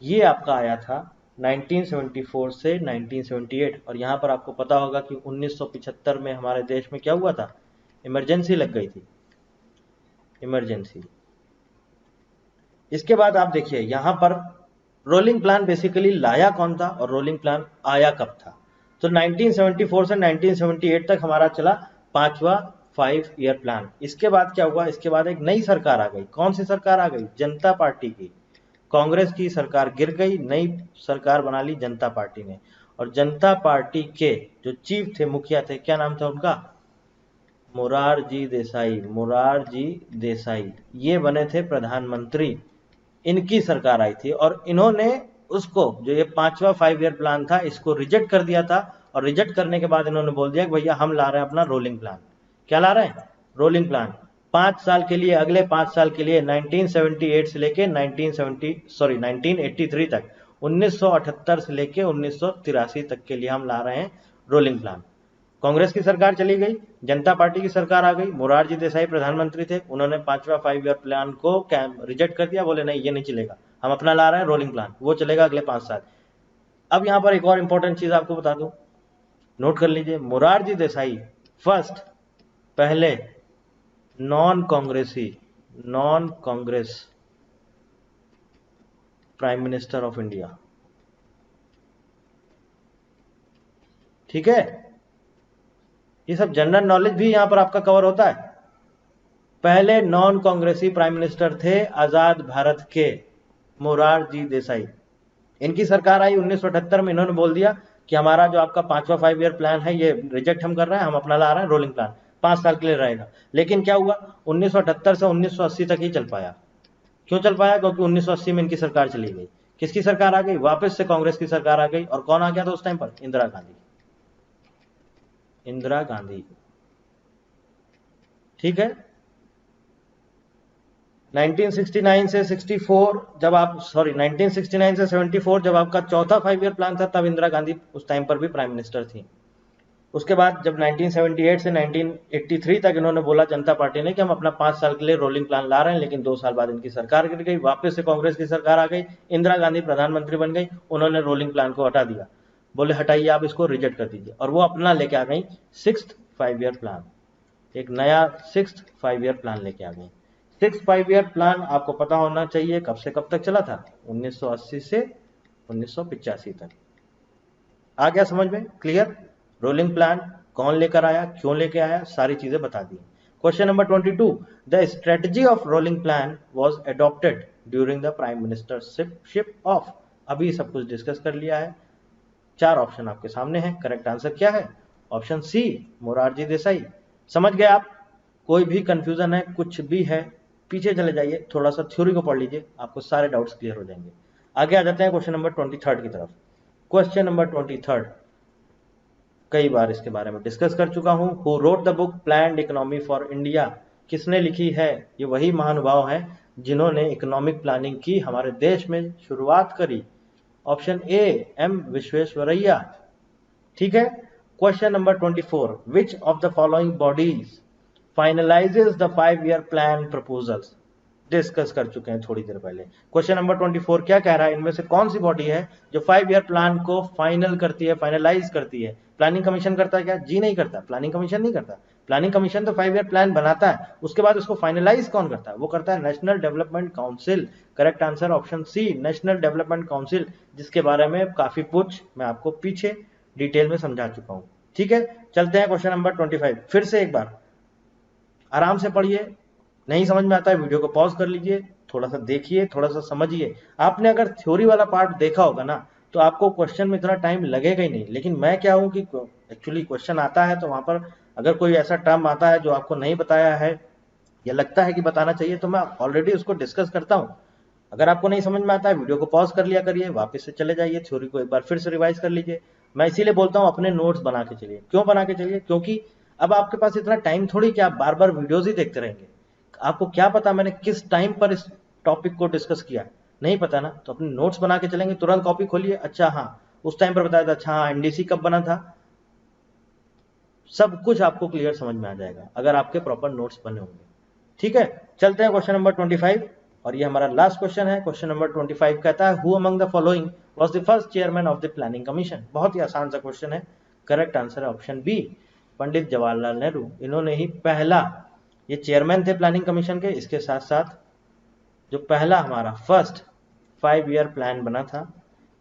ये आपका आया था 1974 से 1978। और यहाँ पर आपको पता होगा कि 1975 में हमारे देश में क्या हुआ था? इमरजेंसी लग गई थी, इमरजेंसी। इसके बाद आप देखिए यहाँ पर रोलिंग प्लान बेसिकली लाया कौन था और रोलिंग प्लान आया कब था? तो 1974 से 1978 तक हमारा चला पांचवा 5 ईयर प्लान। इसके बाद क्या हुआ? इसके बाद एक नई सरकार आ गई। कौन सी सरकार आ गई? जनता पार्टी की। कांग्रेस की सरकार गिर गई, नई सरकार बना ली जनता पार्टी ने। और जनता पार्टी के जो चीफ थे, मुखिया थे, क्या नाम था उनका? मोरारजी देसाई। मोरारजी देसाई ये बने थे प्रधानमंत्री। इनकी सरकार आई थी और इन्होंने उसको, जो ये पांचवा 5 ईयर प्लान था, इसको रिजेक्ट कर दिया था। और रिजेक्ट करने के बाद इन्होंने बोल दिया कि भैया हम ला रहे हैं अपना रोलिंग प्लान। क्या ला रहे हैं? Rolling plan. 5 साल के लिए, अगले 5 साल के लिए 1978 से लेके 1983 तक, 1978 से लेके 1983 तक के लिए हम ला रहे हैं रोलिंग प्लान। कांग्रेस की सरकार चली गई, जनता पार्टी की सरकार आ गई, मोरारजी देसाई प्रधानमंत्री थे, उन्होंने 5वां 5 ईयर प्लान को रिजेक्ट कर दिया, बोले नहीं ये नहीं चलेगा, हम अपना ला रहे हैं रोलिंग प्लान, वो चलेगा अगले 5 साल। अब यहां पर एक और इंपॉर्टेंट चीज आपको बता दूं, नोट कर लीजिए, मोरारजी देसाई फर्स्ट, पहले non Congress prime minister of India. ठीक है, ये सब जनरल नॉलेज भी यहां पर आपका कवर होता है। पहले नॉन कांग्रेसी प्राइम मिनिस्टर थे आजाद भारत के, मोरारजी देसाई। इनकी सरकार आई 1978 में, इन्होंने बोल दिया कि हमारा जो आपका 5वां 5 ईयर प्लान है ये रिजेक्ट हम कर रहे हैं, हम अपना ला रहे हैं रोलिंग प्लान, 5 साल के लिए रहेगा। लेकिन क्या हुआ, 1978 से 1980 तक ही चल पाया। क्यों चल पाया, क्योंकि 1980 में इनकी सरकार चली गई। किसकी सरकार आ गई, वापस से कांग्रेस की सरकार आ गई। और कौन आ गया था उस टाइम पर, इंदिरा गांधी। ठीक है, 1969 से 74 जब आप 1969 से 74 जब आपका चौथा 5 ईयर प्लान था, तब इंदिरा गांधी उस टाइम पर भी प्राइम मिनिस्टर थी। उसके बाद जब 1978 से 1983 तक इन्होंने बोला जनता पार्टी ने कि हम अपना 5 साल के लिए रोलिंग प्लान ला रहे हैं, लेकिन 2 साल बाद इनकी सरकार गिर गई, वापस से कांग्रेस की सरकार आ गई, इंदिरा गांधी प्रधानमंत्री बन गई, उन्होंने रोलिंग प्लान को हटा दिया, बोले हटाइए आप इसको, रिजेक्ट कर दीजिए, और वो अपना लेके आ गई 6th 5 ईयर प्लान, एक नया 6th 5 ईयर प्लान लेके आ गई। 6th 5 ईयर प्लान आपको पता होना चाहिए कब से कब तक चला था, 1980 से 1985 तक। आ गया समझ में, क्लियर? रोलिंग प्लान कौन लेकर आया, क्यों लेके आया, सारी चीजें बता दी। Question number 22, the strategy of rolling plan was adopted during the prime ministership of. अभी सब कुछ डिस्कस कर लिया है, 4 ऑप्शन आपके सामने हैं, करेक्ट आंसर क्या है, ऑप्शन सी, मोरारजी देसाई। समझ गए आप? कोई भी कंफ्यूजन है, कुछ भी है, पीछे चले जाइए, थोड़ा सा थ्योरी को पढ़ लीजिए, आपको सारे डाउट्स क्लियर हो जाएंगे। आगे आ जाते हैं क्वेश्चन नंबर 23 की तरफ। क्वेश्चन नंबर 23, कई बार इसके बारे में डिस्कस कर चुका हूं। Who wrote the book planned economy for India, किसने लिखी है? ये वही महानुभाव हैं जिन्होंने इकोनॉमिक प्लानिंग की, हमारे देश में शुरुआत करी। Option A, M Visvesvaraya. ठीक है, question number 24, which of the following bodies finalises the 5 year plan proposals, discuss कर चुके हैं थोड़ी देर पहले। क्वेश्चन नंबर 24 क्या कह रहा है, इनमें से कौन सी बॉडी है जो 5 ईयर प्लान को फाइनल करती है, फाइनलाइज करती है? प्लानिंग कमीशन करता है क्या? जी नहीं करता, प्लानिंग कमीशन नहीं करता। प्लानिंग कमीशन तो 5 ईयर प्लान बनाता है, उसके बाद उसको फाइनलाइज कौन करता है? वो करता है national development council. Correct answer option C, national development council, जिसके बारे में काफी कुछ मैं आपको पीछे डिटेल में समझा चुका हूं। ठीक है, चलते हैं क्वेश्चन नंबर 25। फिर से एक बार आराम से पढ़िए, नहीं समझ में आता है वीडियो को पॉज कर लीजिए, थोड़ा सा देखिए, थोड़ा सा समझिए। आपने अगर थ्योरी वाला पार्ट देखा होगा ना, तो आपको क्वेश्चन में इतना टाइम लगेगा ही नहीं। लेकिन मैं क्या हूं कि एक्चुअली क्वेश्चन आता है तो वहां पर अगर कोई ऐसा टर्म आता है जो आपको नहीं बताया है या लगता है कि बताना चाहिए, तो मैं ऑलरेडी उसको डिस्कस करता हूं। अगर आपको नहीं समझ में आता है, वीडियो को पॉज कर लिया करिए, वापस से चले जाइए, थ्योरी को एक बार फिर से रिवाइज कर लीजिए। मैं इसीलिए बोलता हूं अपने नोट्स बना के चलिए। क्यों बना के चलिए? क्योंकि अब आपके पास इतना टाइम थोड़ी कि आप बार बार वीडियोज ही देखते रहेंगे। आपको क्या पता मैंने किस टाइम पर इस टॉपिक को डिस्कस किया, नहीं पता ना, तो अपने नोट्स बना के चलेंगे। तुरंत कॉपी खोलिए, अच्छा हाँ उस टाइम पर बताया था, अच्छा हाँ एनडीसी कब बना था, सब कुछ आपको क्लियर समझ में आ जाएगा अगर आपके प्रॉपर नोट्स बने होंगे। ठीक है, चलते हैं क्वेश्चन नंबर 25, और ये हमारा लास्ट क्वेश्चन है। क्वेश्चन नंबर 25 कहता है, who among the following was the first chairman of the planning commission. बहुत ही आसान सा क्वेश्चन है, करेक्ट आंसर है ऑप्शन बी, पंडित जवाहरलाल नेहरू। इन्होंने ही पहला, ये चेयरमैन थे प्लानिंग कमीशन के, इसके साथ साथ जो पहला हमारा फर्स्ट 5 ईयर प्लान बना था,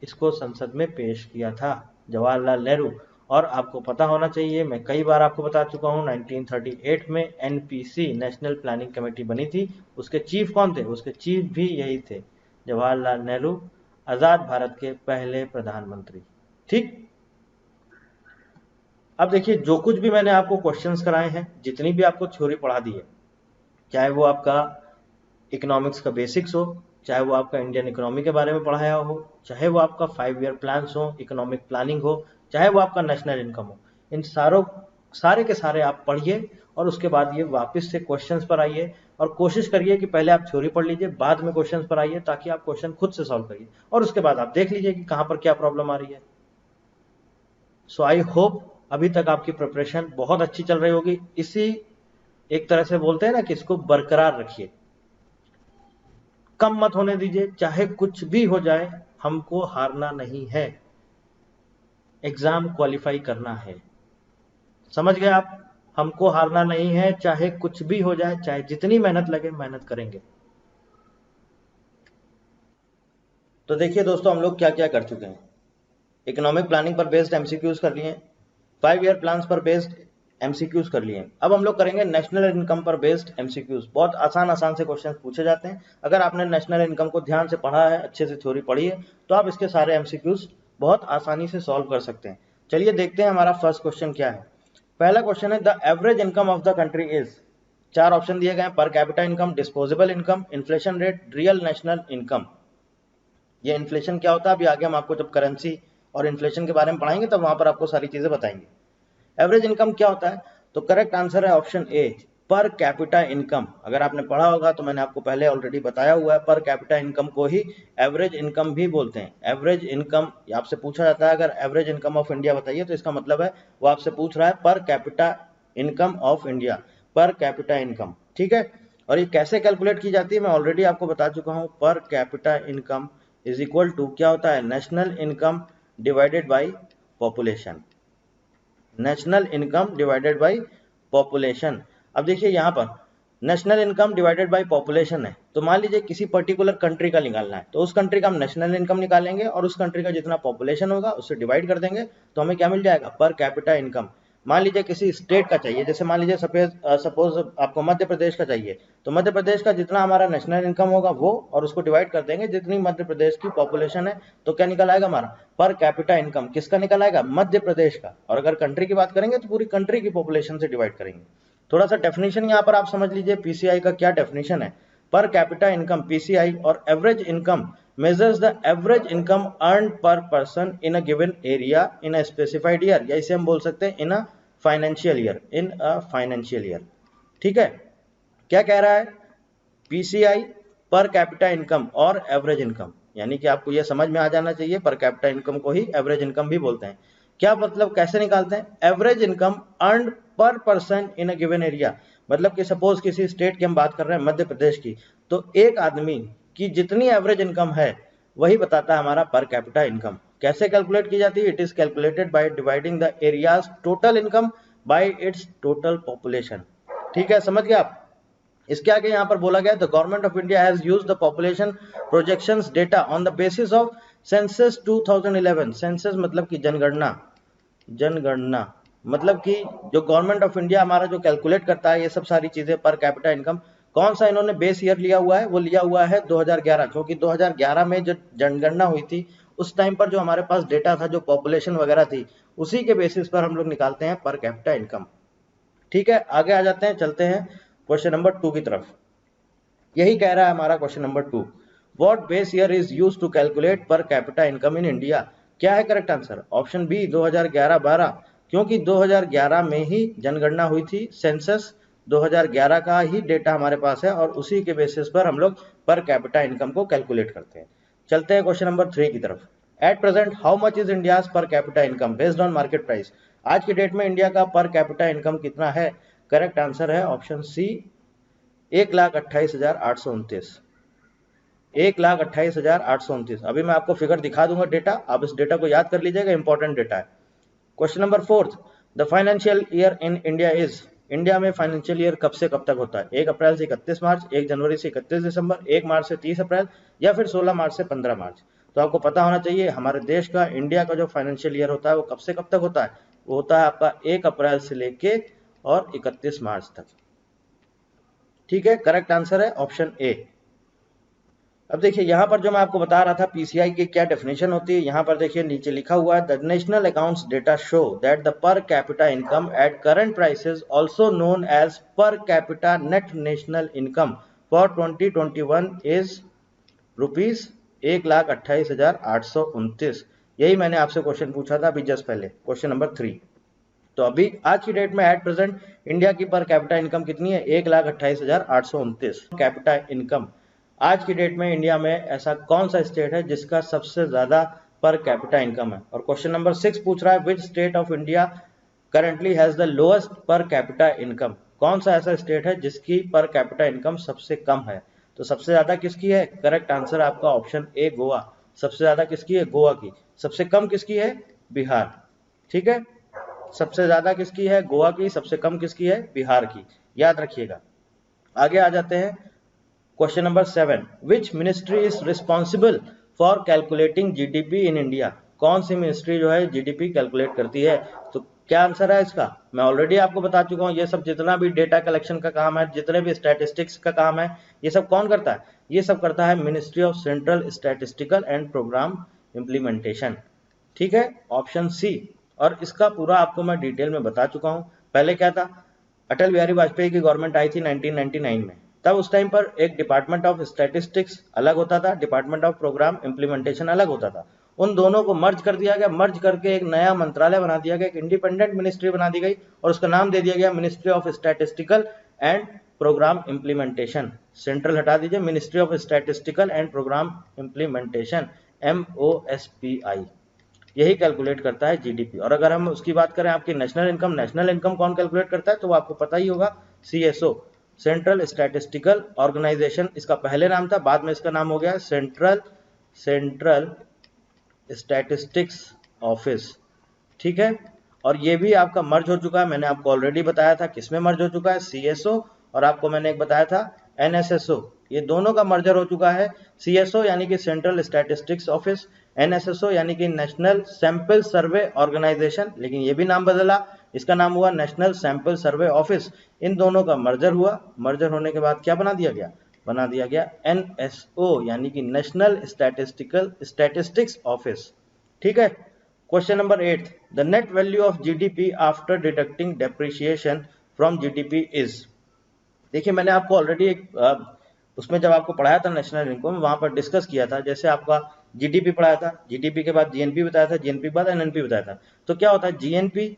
इसको संसद में पेश किया था जवाहरलाल नेहरू। और आपको पता होना चाहिए, मैं कई बार आपको बता चुका हूं, 1938 में एनपीसी, नेशनल प्लानिंग कमेटी बनी थी। उसके चीफ कौन थे? उसके चीफ भी यही थे, जवाहरलाल नेहरू, आजाद भारत के पहले प्रधानमंत्री। ठीक, अब देखिए, जो कुछ भी मैंने आपको क्वेश्चंस कराए हैं, जितनी भी आपको थ्योरी पढ़ा दी है, चाहे वो आपका इकोनॉमिक्स का बेसिक्स हो, चाहे वो आपका इंडियन इकोनॉमी के बारे में पढ़ाया हो, चाहे वो आपका 5 ईयर प्लान्स हो, इकोनॉमिक प्लानिंग हो, चाहे वो आपका नेशनल इनकम हो, इन सारे के सारे आप पढ़िए और उसके बाद ये वापस से क्वेश्चंस पर आइए और कोशिश करिए कि पहले आप थ्योरी पढ़ लीजिए, बाद में क्वेश्चंस पर आइए, ताकि आप क्वेश्चन खुद से सॉल्व करिए और उसके बाद आप देख लीजिए कि कहां पर क्या प्रॉब्लम आ रही है। सो आई होप अभी तक आपकी प्रिपरेशन बहुत अच्छी चल रही होगी। इसी एक तरह से बोलते हैं ना कि इसको बरकरार रखिए, कम मत होने दीजिए, चाहे कुछ भी हो जाए हमको हारना नहीं है, एग्जाम क्वालिफाई करना है। समझ गए आप? हमको हारना नहीं है, चाहे कुछ भी हो जाए, चाहे जितनी मेहनत लगे, मेहनत करेंगे। तो देखिए दोस्तों, हम लोग क्या क्या कर चुके हैं। इकोनॉमिक प्लानिंग पर बेस्ड एमसीक्यूज कर लिए, 5 ईयर प्लान्स पर बेस्ड एमसीक्यूज कर लिए। अब हम लोग करेंगे नेशनल इनकम पर बेस्ड एमसीक्यूज। बहुत आसान आसान से क्वेश्चन पूछे जाते हैं। अगर आपने नेशनल इनकम को ध्यान से पढ़ा है, अच्छे से थ्योरी पढ़ी है, तो आप इसके सारे एमसीक्यूज बहुत आसानी से सॉल्व कर सकते हैं। चलिए देखते हैं हमारा फर्स्ट क्वेश्चन क्या है। पहला क्वेश्चन है, the average income of the country is. 4 option दिए गए, पर capita income, disposable income, inflation rate, real national income. ये इन्फ्लेशन क्या होता है अभी आगे हम आपको जब करेंसी और इन्फ्लेशन के बारे में पढ़ाएंगे तब वहां पर आपको सारी चीजें बताएंगे। एवरेज इनकम क्या होता है? तो करेक्ट आंसर है ऑप्शन ए, पर कैपिटा इनकम। अगर आपने पढ़ा होगा तो मैंने आपको पहले ऑलरेडी बताया हुआ है, पर कैपिटा इनकम को ही एवरेज इनकम भी बोलते हैं। एवरेज इनकम आपसे पूछा जाता है, अगर एवरेज इनकम ऑफ इंडिया बताइए, तो इसका मतलब है वो आपसे पूछ रहा है पर कैपिटा इनकम ऑफ इंडिया, पर कैपिटा इनकम। ठीक है, और ये कैसे कैलकुलेट की जाती है मैं ऑलरेडी आपको बता चुका हूं। Per capita income is equal to क्या होता है? National income divided by population. National income divided by population. अब देखिए यहाँ पर national income divided by population है, तो मान लीजिए किसी पर्टिकुलर कंट्री का निकालना है, तो उस कंट्री का हम नेशनल इनकम निकालेंगे और उस कंट्री का जितना पॉपुलेशन होगा उससे डिवाइड कर देंगे, तो हमें क्या मिल जाएगा? पर कैपिटा इनकम। मान लीजिए किसी स्टेट का चाहिए, जैसे मान लीजिए सपोज आपको मध्य प्रदेश का चाहिए, तो मध्य प्रदेश का जितना हमारा नेशनल इनकम होगा वो, और उसको डिवाइड कर देंगे जितनी मध्य प्रदेश की पॉपुलेशन है, तो क्या निकल आएगा हमारा? पर कैपिटा इनकम। किसका निकल आएगा? मध्य प्रदेश का। और अगर कंट्री की बात करेंगे तो पूरी कंट्री की पॉपुलेशन से डिवाइड करेंगे। थोड़ा सा डेफिनेशन यहाँ पर आप समझ लीजिए, पीसीआई का क्या डेफिनेशन है। पर कैपिटा इनकम पीसीआई और average income measures the average income earned per person in a given area in a specified year, या इसे हम बोल सकते हैं in a financial year, in a financial year। ठीक है, क्या कह रहा है? पीसीआई, पर कैपिटा इनकम और एवरेज इनकम, यानी कि आपको यह समझ में आ जाना चाहिए, पर कैपिटा इनकम को ही एवरेज इनकम भी बोलते हैं। क्या मतलब, कैसे निकालते हैं? एवरेज इनकम अर्नड पर person in a given area, मतलब कि सपोज किसी स्टेट की हम बात कर रहे हैं, मध्य प्रदेश की, तो एक आदमी की जितनी एवरेज इनकम है वही बताता है हमारा पर कैपिटा इनकम। कैसे कैलकुलेट की जाती है? It is calculated by dividing the areas total income by it's total population. ठीक है, समझ गए आप? इसके आगे यहाँ पर बोला गया, the government of India has used the population projections data on the basis of census 2011। Census मतलब कि जनगणना, जनगणना मतलब कि जो गवर्नमेंट ऑफ इंडिया हमारा जो कैलकुलेट करता है ये सब सारी चीजें, पर कैपिटा इनकम, कौन सा इन्होंने बेस ईयर लिया हुआ है? वो लिया हुआ है 2011, क्योंकि 2011 में जो जनगणना हुई थी उस टाइम पर जो हमारे पास डेटा था, जो पॉपुलेशन वगैरह थी, उसी के बेसिस पर हम लोग निकालते हैं पर कैपिटा इनकम। ठीक है, आगे आ जाते हैं, चलते हैं क्वेश्चन नंबर 2 की तरफ। यही कह रहा है हमारा question number 2, what base year is used to calculate per capita income in India. क्या है करेक्ट आंसर? ऑप्शन बी 2011-12, क्योंकि 2011 में ही जनगणना हुई थी, सेंसस 2011 का ही डेटा हमारे पास है और उसी के बेसिस पर हम लोग पर कैपिटा इनकम को कैलकुलेट करते हैं। चलते हैं क्वेश्चन नंबर 3 की तरफ। At present how much is India's पर capita income based on market price. आज की डेट में इंडिया का पर कैपिटा इनकम कितना है? करेक्ट आंसर है ऑप्शन सी 1,28,829। 1,28,829। अभी मैं आपको फिगर दिखा दूंगा डेटा, आप इस डेटा को याद कर लीजिएगा, इंपॉर्टेंट डेटा है। Question number 4, the financial year in India is. India में फाइनेंशियल ईयर कब से कब तक होता है? 1 अप्रैल से 31 मार्च, 1 जनवरी से 31 दिसंबर, 1 मार्च से 30 अप्रैल, या फिर 16 मार्च से 15 मार्च। तो आपको पता होना चाहिए हमारे देश का, इंडिया का जो फाइनेंशियल ईयर होता है वो कब से कब तक होता है? वो होता है आपका 1 अप्रैल से लेके और 31 मार्च तक। ठीक है, करेक्ट आंसर है ऑप्शन ए। अब देखिए यहाँ पर जो मैं आपको बता रहा था पीसीआई की क्या डेफिनेशन होती है, यहाँ पर देखिए नीचे लिखा हुआ है, the national accounts data show that the per capita income at current prices also known as per capita net national income for 2021 is rupees 1,28,829। यही मैंने आपसे क्वेश्चन पूछा था अभी जस्ट पहले, क्वेश्चन नंबर 3। तो अभी आज की डेट में एट प्रेजेंट इंडिया की पर कैपिटा इनकम कितनी है? 1,28,829 कैपिटा इनकम। आज की डेट में इंडिया में ऐसा कौन सा स्टेट है जिसका सबसे ज्यादा पर कैपिटा इनकम है? और क्वेश्चन नंबर 6 पूछ रहा है, which state of India currently has the lowest पर कैपिटा इनकम, कौन सा ऐसा स्टेट है जिसकी पर कैपिटा इनकम सबसे कम है? तो सबसे ज्यादा किसकी है? करेक्ट आंसर आपका ऑप्शन ए गोवा। सबसे ज्यादा किसकी है? गोवा की। सबसे कम किसकी है? बिहार। ठीक है, सबसे ज्यादा किसकी है? गोवा की। सबसे कम किसकी है? बिहार की। याद रखिएगा। आगे आ जाते हैं question number 7। Which ministry is responsible for calculating GDP in India? कौन सी मिनिस्ट्री जो है जीडीपी कैलकुलेट करती है? तो क्या आंसर है इसका? मैं ऑलरेडी आपको बता चुका हूं, ये सब जितना भी डेटा कलेक्शन का काम है, जितने भी स्टैटिस्टिक्स का काम है, ये सब कौन करता है? ये सब करता है ministry of central statistical and programme implementation. ठीक है, ऑप्शन सी। और इसका पूरा आपको मैं डिटेल में बता चुका हूं। पहले क्या था? अटल बिहारी वाजपेयी की गवर्नमेंट आई थी 1999 में, तब उस टाइम पर एक डिपार्टमेंट ऑफ स्टैटिस्टिक्स अलग होता था, डिपार्टमेंट ऑफ प्रोग्राम इम्प्लीमेंटेशन अलग होता था। उन दोनों को मर्ज कर दिया गया, मर्ज करके एक नया मंत्रालय बना दिया गया, एक इंडिपेंडेंट मिनिस्ट्री बना दी गई और उसका नाम दे दिया गया ministry of statistical and programme implementation. Central हटा दीजिए, ministry of statistical and programme implementation, MOSPI। यही कैलकुलेट करता है जीडीपी। और अगर हम उसकी बात करें आपकी नेशनल इनकम, नेशनल इनकम कौन कैलकुलेट करता है? तो वो आपको पता ही होगा, CSO, सेंट्रल स्टैटिस्टिकल ऑर्गेनाइजेशन इसका पहले नाम था, बाद में इसका नाम हो गया सेंट्रल स्टैटिस्टिक्स ऑफिस। ठीक है, और ये भी आपका मर्ज हो चुका है, मैंने आपको ऑलरेडी बताया था किसमें मर्ज हो चुका है, CSO, और आपको मैंने एक बताया था NSSO, ये दोनों का मर्जर हो चुका है। CSO यानी कि सेंट्रल स्टैटिस्टिक्स ऑफिस, NSSO यानी कि नेशनल सैंपल सर्वे ऑर्गेनाइजेशन, लेकिन ये भी नाम बदला, इसका नाम हुआ नेशनल सैंपल सर्वे ऑफिस। इन दोनों का मर्जर हुआ, मर्जर होने के बाद क्या बना दिया गया? बना दिया गया NSO यानी कि नेशनल स्टैटिस्टिक्स ऑफिस। ठीक है, question number 8। The net value of GDP after deducting depreciation from GDP is. देखिए, मैंने आपको ऑलरेडी एक उसमें जब आपको पढ़ाया था नेशनल इनकम, वहां पर डिस्कस किया था। जैसे आपका जीडीपी पढ़ाया था, जीडीपी के बाद जीएनपी बताया था, जीएनपी के बाद एनएनपी बताया था। तो क्या होता है जीएनपी?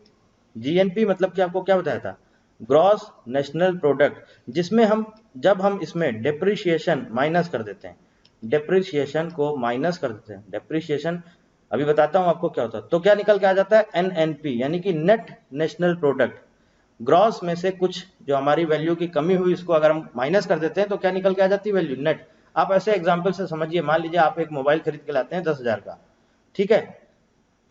जीएनपी मतलब कि आपको क्या बताया था? ग्रॉस नेशनल प्रोडक्ट, जिसमें हम जब हम इसमें डेप्रिसिएशन माइनस कर देते हैं, डेप्रिसिएशन को माइनस कर देते हैं, डेप्रिसिएशन अभी बताता हूं आपको क्या होता है, तो क्या निकल के आ जाता है? एनएनपी यानी कि नेट नेशनल प्रोडक्ट। ग्रॉस में से कुछ जो हमारी वैल्यू की कमी हुई, इसको अगर हम माइनस कर देते हैं तो क्या निकल के आ जाती है? Value, net. आप ऐसे एग्जांपल से समझिए, मान लीजिए आप एक मोबाइल खरीद के लाते हैं 10,000 का, ठीक है,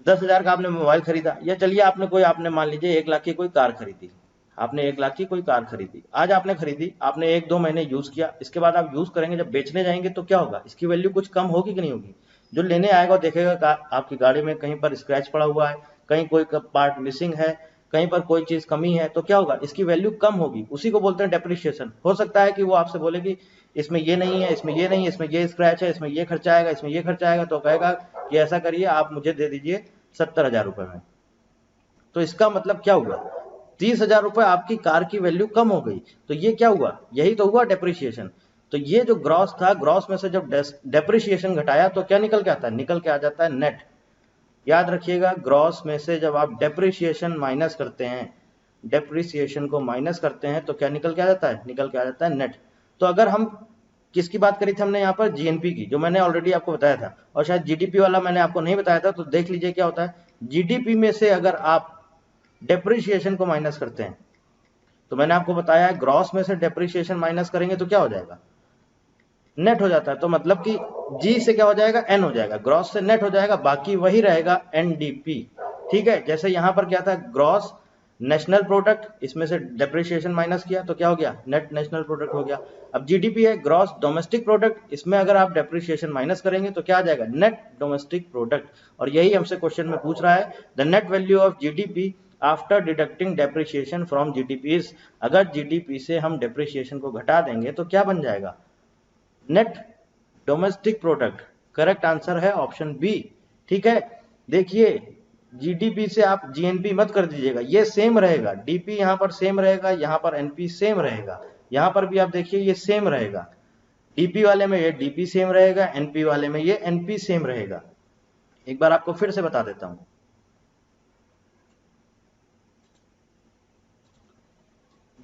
10,000 का आपने मोबाइल खरीदा, या चलिए आपने मान लीजिए 1 लाख की कोई कार खरीदी, आपने 1 लाख की कोई कार खरीदी, आज आपने खरीदी, आपने 1-2 महीने यूज किया, इसके बाद आप यूज करेंगे, जब बेचने जाएंगे तो क्या होगा? इसकी वैल्यू कुछ कम होगी कि नहीं होगी? जो लेने आएगा देखेगा आपकी गाड़ी में कहीं पर स्क्रैच पड़ा हुआ है, कहीं कोई पार्ट मिसिंग है, कहीं पर कोई चीज कमी है, तो क्या होगा? इसकी वैल्यू कम होगी, उसी को बोलते हैं डेप्रिसिएशन। हो सकता है कि वो आपसे बोले कि इसमें ये नहीं है, इसमें ये नहीं है, इसमें ये स्क्रैच है, इसमें ये खर्चा आएगा, इसमें ये खर्चा आएगा, तो कहेगा कि ऐसा करिए, आप मुझे दे दीजिए 70,000 रुपए में। तो इसका मतलब क्या हुआ? 30,000 रुपए आपकी कार की वैल्यू कम हो गई। तो ये क्या हुआ? यही तो हुआ डेप्रिसिएशन। तो ये जो ग्रॉस था, ग्रॉस में से जब डेप्रिसिएशन घटाया तो क्या निकल के आता है? निकल के आ जाता है नेट। याद रखिएगा, ग्रॉस में से जब आप डेप्रिसिएशन माइनस करते हैं, डेप्रिसिएशन को माइनस करते हैं, तो क्या निकल के आ जाता है? निकल के आ जाता है नेट। तो अगर हम किसकी बात करी थी हमने यहाँ पर? जीएनपी की, जो मैंने ऑलरेडी आपको बताया था, और शायद जीडीपी वाला मैंने आपको नहीं बताया था, तो देख लीजिए क्या होता है। जीडीपी में से अगर आप डेप्रिसिएशन को माइनस करते हैं, तो मैंने आपको बताया ग्रॉस में से डेप्रिसिएशन माइनस करेंगे तो क्या हो जाएगा? नेट हो जाता है। तो मतलब कि जी से क्या हो जाएगा? एन हो जाएगा, ग्रॉस से नेट हो जाएगा, बाकी वही रहेगा एनडीपी। ठीक है, जैसे यहां पर क्या था? ग्रॉस नेशनल प्रोडक्ट, इसमें से डेप्रिसिएशन माइनस किया तो क्या हो गया? नेट नेशनल प्रोडक्ट हो गया। अब जीडीपी है ग्रॉस डोमेस्टिक प्रोडक्ट, इसमें अगर आप डेप्रिसिएशन माइनस करेंगे तो क्या आ जाएगा? Net domestic product. और यही हमसे क्वेश्चन में पूछ रहा है, the net value of GDP after deducting depreciation from GDP is. अगर जीडीपी से हम डेप्रिसिएशन को घटा देंगे तो क्या बन जाएगा? Net domestic product. Correct answer है ऑप्शन बी। ठीक है, देखिए जीडीपी से आप जीएनपी मत कर दीजिएगा, ये सेम रहेगा, डीपी यहां पर सेम रहेगा, यहां पर एनपी सेम रहेगा, यहां पर भी आप देखिए ये सेम रहेगा, डीपी वाले में ये डीपी सेम रहेगा, एनपी वाले में ये एनपी सेम रहेगा। एक बार आपको फिर से बता देता हूं,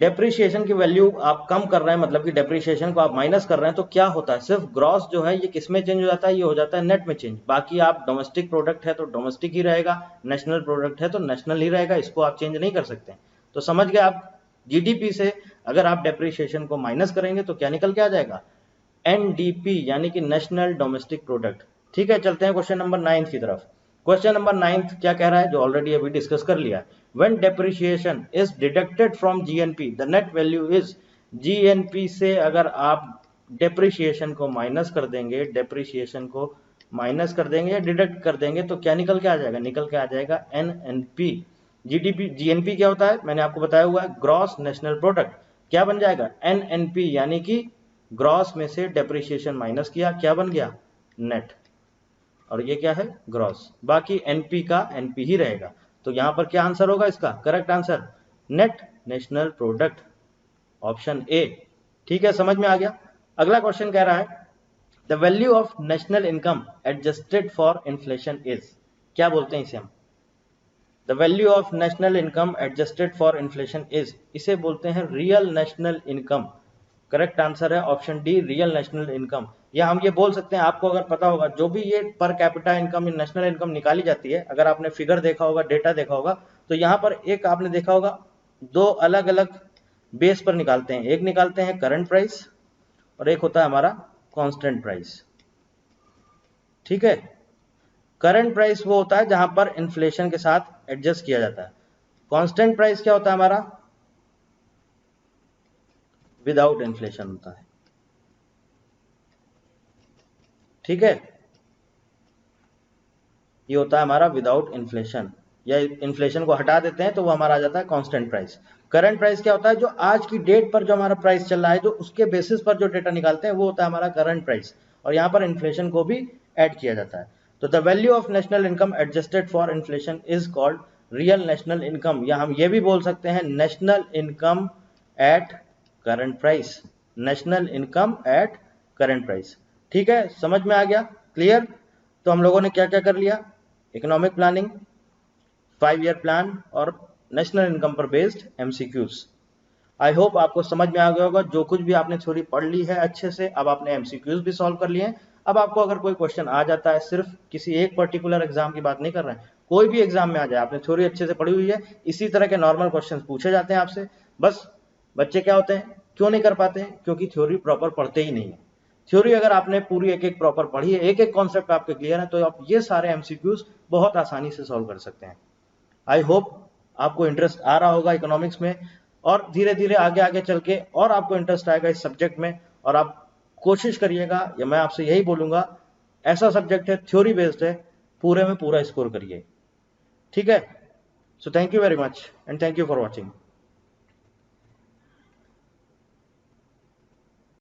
डेप्रिसिएशन की वैल्यू आप कम कर रहे हैं, मतलब कि डेप्रिसिएशन को आप माइनस कर रहे हैं, तो क्या होता है, सिर्फ ग्रॉस जो है ये किस में चेंज हो जाता है, ये हो जाता है नेट में चेंज। बाकी आप डोमेस्टिक प्रोडक्ट है तो डोमेस्टिक ही रहेगा, नेशनल प्रोडक्ट है तो नेशनल ही रहेगा, इसको आप चेंज नहीं कर सकते। तो समझ गए आप, जीडीपी से अगर आप डेप्रिसिएशन को माइनस करेंगे तो क्या निकल के आ जाएगा, एनडीपी, यानी कि नेशनल डोमेस्टिक प्रोडक्ट। ठीक है, चलते हैं क्वेश्चन नंबर 9 की तरफ। क्वेश्चन नंबर 9 क्या कह रहा है, जो ऑलरेडी अभी डिस्कस कर लिया है। When depreciation is deducted from GNP, the net value is, GNP से अगर आप डेप्रिसिएशन को माइनस कर देंगे, डेप्रिसिएशन को माइनस कर देंगे या डिडक्ट कर देंगे तो क्या निकल के आ जाएगा, निकल के आ जाएगा एनएनपी। जीडीपी, जीएनपी क्या होता है मैंने आपको बताया हुआ है, ग्रॉस नेशनल प्रोडक्ट। क्या बन जाएगा, एनएनपी, यानी कि ग्रॉस में से डेप्रिसिएशन माइनस किया, क्या बन गया, नेट। और ये क्या है, ग्रॉस। बाकी एनपी का एनपी ही रहेगा। तो यहां पर क्या आंसर होगा इसका, correct answer net national product, option A. ठीक है, समझ में आ गया। अगला क्वेश्चन कह रहा है the value of national income adjusted for inflation is, क्या बोलते हैं इसे हम, the value of national income adjusted for inflation is, इसे बोलते हैं real national income. Correct answer है option D, real national income. या हम ये बोल सकते हैं, आपको अगर पता होगा, जो भी ये पर कैपिटा इनकम, नेशनल इनकम निकाली जाती है, अगर आपने फिगर देखा होगा, डेटा देखा होगा, तो यहाँ पर एक आपने देखा होगा, दो अलग अलग बेस पर निकालते हैं। एक निकालते हैं करंट प्राइस और एक होता है हमारा कांस्टेंट प्राइस। ठीक है, करंट प्राइस वो होता है जहां पर इन्फ्लेशन के साथ एडजस्ट किया जाता है। कांस्टेंट प्राइस क्या होता है हमारा, विदाउट इन्फ्लेशन होता है। ठीक है, ये होता है हमारा विदाउट इन्फ्लेशन, या इन्फ्लेशन को हटा देते हैं तो वो हमारा आ जाता है कांस्टेंट प्राइस। करंट प्राइस क्या होता है, जो आज की डेट पर जो हमारा प्राइस चल रहा है, जो उसके बेसिस पर जो डेटा निकालते हैं, वो होता है हमारा करंट प्राइस। और यहाँ पर इन्फ्लेशन को भी ऐड किया जाता है। तो the value of national income adjusted for inflation is called real national income, या हम ये भी बोल सकते हैं national income at current price, national income at current price. ठीक है, समझ में आ गया, क्लियर। तो हम लोगों ने क्या क्या कर लिया, इकोनॉमिक प्लानिंग, 5 ईयर प्लान और नेशनल इनकम पर बेस्ड एमसीक्यूज। आई होप आपको समझ में आ गया होगा। जो कुछ भी आपने थ्योरी पढ़ ली है अच्छे से, अब आपने एमसीक्यूज भी सॉल्व कर लिए हैं। अब आपको अगर कोई क्वेश्चन आ जाता है, सिर्फ किसी एक पर्टिकुलर एग्जाम की बात नहीं कर रहे हैं, कोई भी एग्जाम में आ जाए, आपने थ्योरी अच्छे से पढ़ी हुई है, इसी तरह के नॉर्मल क्वेश्चन पूछे जाते हैं आपसे। बस बच्चे क्या होते हैं, क्यों नहीं कर पाते हैं, क्योंकि थ्योरी प्रॉपर पढ़ते ही नहीं है। थ्योरी अगर आपने पूरी एक एक प्रॉपर पढ़ी है, एक एक कॉन्सेप्ट आपके क्लियर है, तो आप ये सारे एमसीक्यूज बहुत आसानी से सॉल्व कर सकते हैं। आई होप आपको इंटरेस्ट आ रहा होगा इकोनॉमिक्स में, और धीरे धीरे आगे आगे चल के और आपको इंटरेस्ट आएगा इस सब्जेक्ट में। और आप कोशिश करिएगा, या मैं आपसे यही बोलूंगा, ऐसा सब्जेक्ट है, थ्योरी बेस्ड है, पूरे में पूरा स्कोर करिए। ठीक है, so thank you very much and thank you for watching.